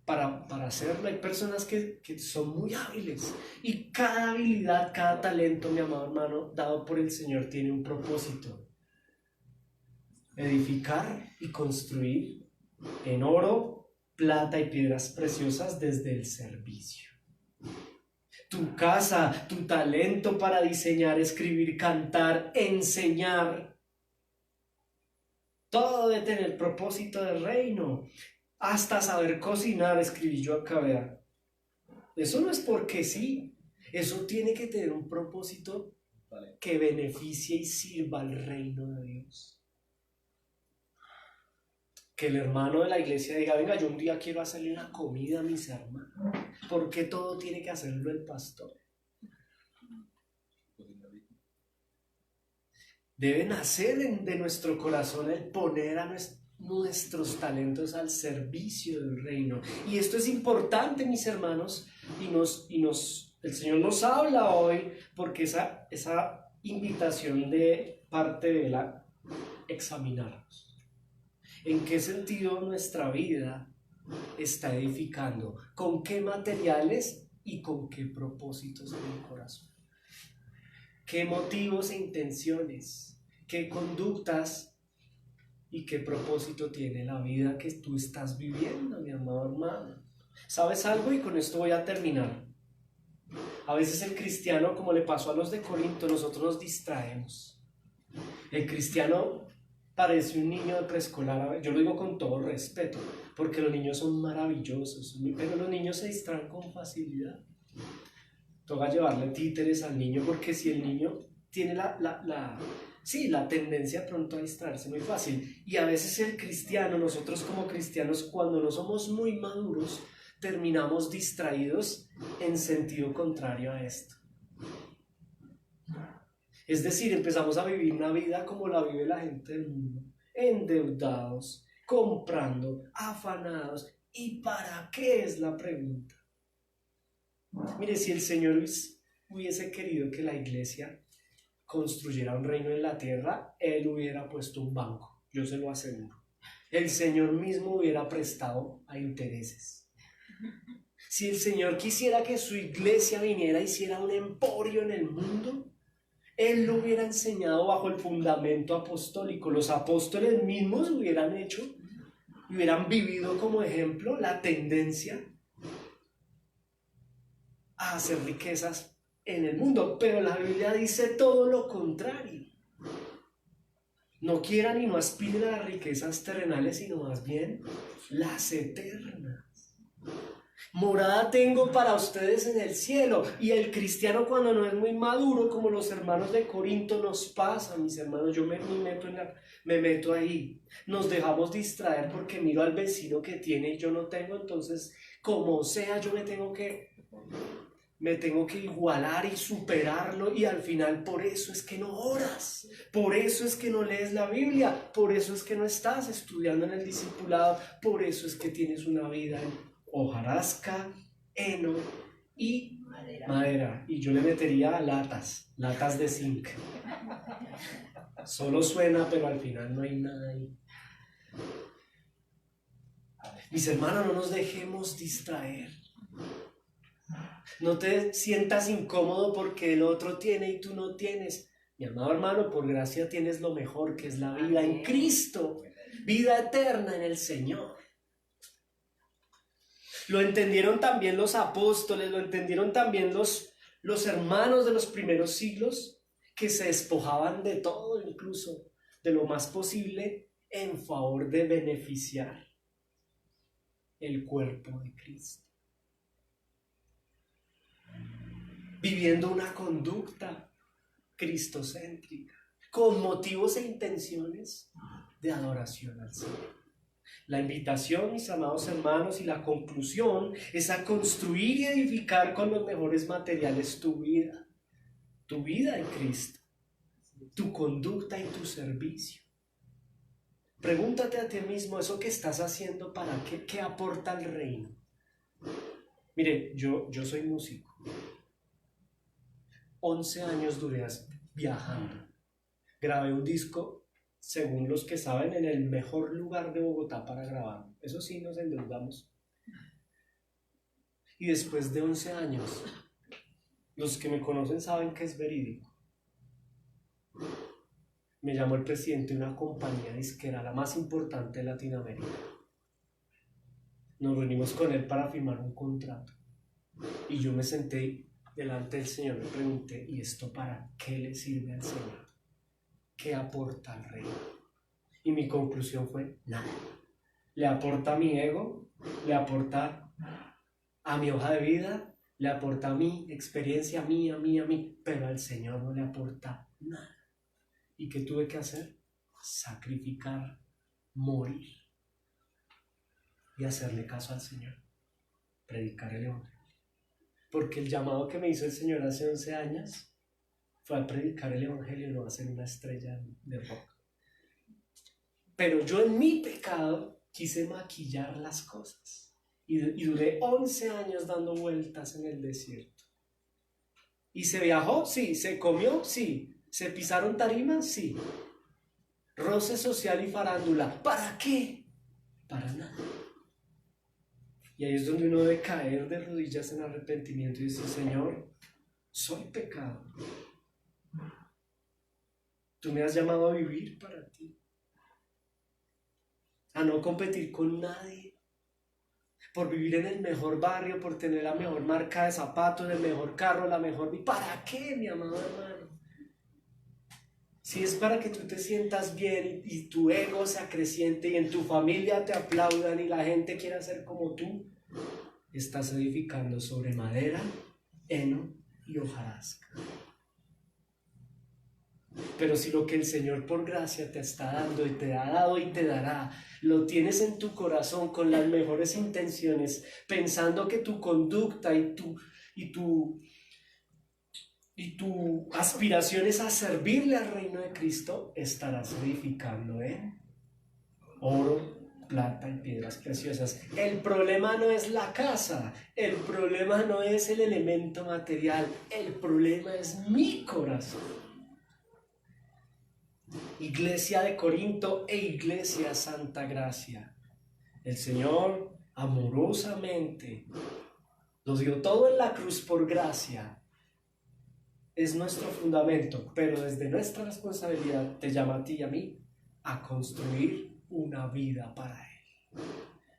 para hacerlo. Hay personas que son muy hábiles. Y cada habilidad, cada talento, mi amado hermano, dado por el Señor, tiene un propósito. Edificar y construir en oro, plata y piedras preciosas desde el servicio. Tu casa, tu talento para diseñar, escribir, cantar, enseñar, todo debe tener propósito del reino. Hasta saber cocinar, escribí yo acá, vea. Eso no es porque sí, eso tiene que tener un propósito que beneficie y sirva al reino de Dios. Que el hermano de la iglesia diga, venga, yo un día quiero hacerle una comida a mis hermanos. ¿Por qué todo tiene que hacerlo el pastor? Debe nacer de nuestro corazón el poner a nuestros talentos al servicio del reino. Y esto es importante, mis hermanos, el Señor nos habla hoy, porque esa invitación de parte de la examinarnos. ¿En qué sentido nuestra vida está edificando? ¿Con qué materiales y con qué propósitos en el corazón? ¿Qué motivos e intenciones? ¿Qué conductas y qué propósito tiene la vida que tú estás viviendo, mi amado hermano? ¿Sabes algo? Y con esto voy a terminar. A veces el cristiano, como le pasó a los de Corinto, nosotros nos distraemos. El cristiano parece un niño de preescolar. Yo lo digo con todo respeto, porque los niños son maravillosos, pero los niños se distraen con facilidad. Toca llevarle títeres al niño, porque si el niño tiene la tendencia pronto a distraerse muy fácil. Y a veces el cristiano, nosotros como cristianos, cuando no somos muy maduros, terminamos distraídos en sentido contrario a esto. Es decir, empezamos a vivir una vida como la vive la gente del mundo, endeudados, comprando, afanados. ¿Y para qué es la pregunta? Mire, si el Señor hubiese querido que la iglesia construyera un reino en la tierra, Él hubiera puesto un banco, yo se lo aseguro. El Señor mismo hubiera prestado a intereses. Si el Señor quisiera que su iglesia viniera y hiciera un emporio en el mundo, Él lo hubiera enseñado bajo el fundamento apostólico. Los apóstoles mismos hubieran hecho y hubieran vivido como ejemplo la tendencia a hacer riquezas en el mundo. Pero la Biblia dice todo lo contrario. No quieran y no aspiren a las riquezas terrenales, sino más bien las eternas. Morada tengo para ustedes en el cielo. Y el cristiano, cuando no es muy maduro, como los hermanos de Corinto, nos pasa, mis hermanos, yo me meto ahí. Nos dejamos distraer porque miro al vecino que tiene y yo no tengo, entonces como sea yo me tengo que igualar y superarlo, y al final por eso es que no oras, por eso es que no lees la Biblia, por eso es que no estás estudiando en el discipulado, por eso es que tienes una vida en hojarasca, heno y madera. Y yo le metería latas de zinc. Solo suena, pero al final no hay nada ahí. Mis hermanos, no nos dejemos distraer. No te sientas incómodo porque el otro tiene y tú no tienes. Mi amado hermano, por gracia tienes lo mejor, que es la vida en Cristo, vida eterna en el Señor. Lo entendieron también los apóstoles, lo entendieron también los hermanos de los primeros siglos, que se despojaban de todo, incluso de lo más posible, en favor de beneficiar el cuerpo de Cristo. Viviendo una conducta cristocéntrica, con motivos e intenciones de adoración al Señor. La invitación, mis amados hermanos, y la conclusión es a construir y edificar con los mejores materiales tu vida en Cristo, tu conducta y tu servicio. Pregúntate a ti mismo, ¿eso que estás haciendo para qué? ¿Qué aporta al reino? Mire, yo soy músico. 11 años duré viajando. Grabé un disco, según los que saben, en el mejor lugar de Bogotá para grabar. Eso sí, nos endeudamos. Y después de 11 años, los que me conocen saben que es verídico. Me llamó el presidente de una compañía disquera, la más importante de Latinoamérica. Nos reunimos con él para firmar un contrato. Y yo me senté delante del Señor, le pregunté, ¿y esto para qué le sirve al Señor? ¿Qué aporta al reino? Y mi conclusión fue, nada. Le aporta a mi ego, le aporta a mi hoja de vida, le aporta a mi experiencia, a mí, pero al Señor no le aporta nada. ¿Y qué tuve que hacer? Sacrificar, morir y hacerle caso al Señor, predicar el Evangelio. Porque el llamado que me hizo el Señor hace 11 años fue a predicar el Evangelio, no a ser una estrella de rock. Pero yo en mi pecado quise maquillar las cosas y duré 11 años dando vueltas en el desierto. ¿Y se viajó? Sí. ¿Se comió? Sí. ¿Se pisaron tarimas? Sí. Roce social y farándula. ¿Para qué? Para nada. Y ahí es donde uno debe caer de rodillas en arrepentimiento y decir, Señor, soy pecado. Tú me has llamado a vivir para ti, a no competir con nadie, por vivir en el mejor barrio, por tener la mejor marca de zapatos, el mejor carro, la mejor... ¿Para qué, mi amado hermano? Si es para que tú te sientas bien y tu ego se acreciente y en tu familia te aplaudan y la gente quiera ser como tú, estás edificando sobre madera, heno y hojarasca. Pero si lo que el Señor por gracia te está dando y te ha dado y te dará, lo tienes en tu corazón con las mejores intenciones, pensando que tu conducta y tu aspiración es a servirle al reino de Cristo, estarás edificando en oro, plata y piedras preciosas. El problema no es la casa, el problema no es el elemento material, el problema es mi corazón. Iglesia de Corinto e Iglesia Santa Gracia, el Señor amorosamente nos dio todo en la cruz por gracia. Es nuestro fundamento, pero desde nuestra responsabilidad te llama a ti y a mí a construir una vida para Él.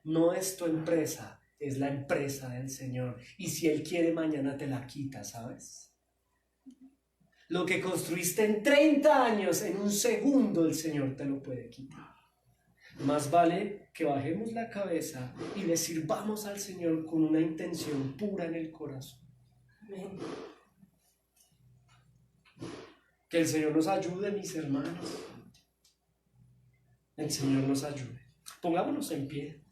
No es tu empresa, es la empresa del Señor. Y si Él quiere, mañana te la quita, ¿sabes? Lo que construiste en 30 años, en un segundo el Señor te lo puede quitar. Más vale que bajemos la cabeza y le sirvamos al Señor con una intención pura en el corazón. Amén. Que el Señor nos ayude, mis hermanos. El Señor nos ayude. Pongámonos en pie.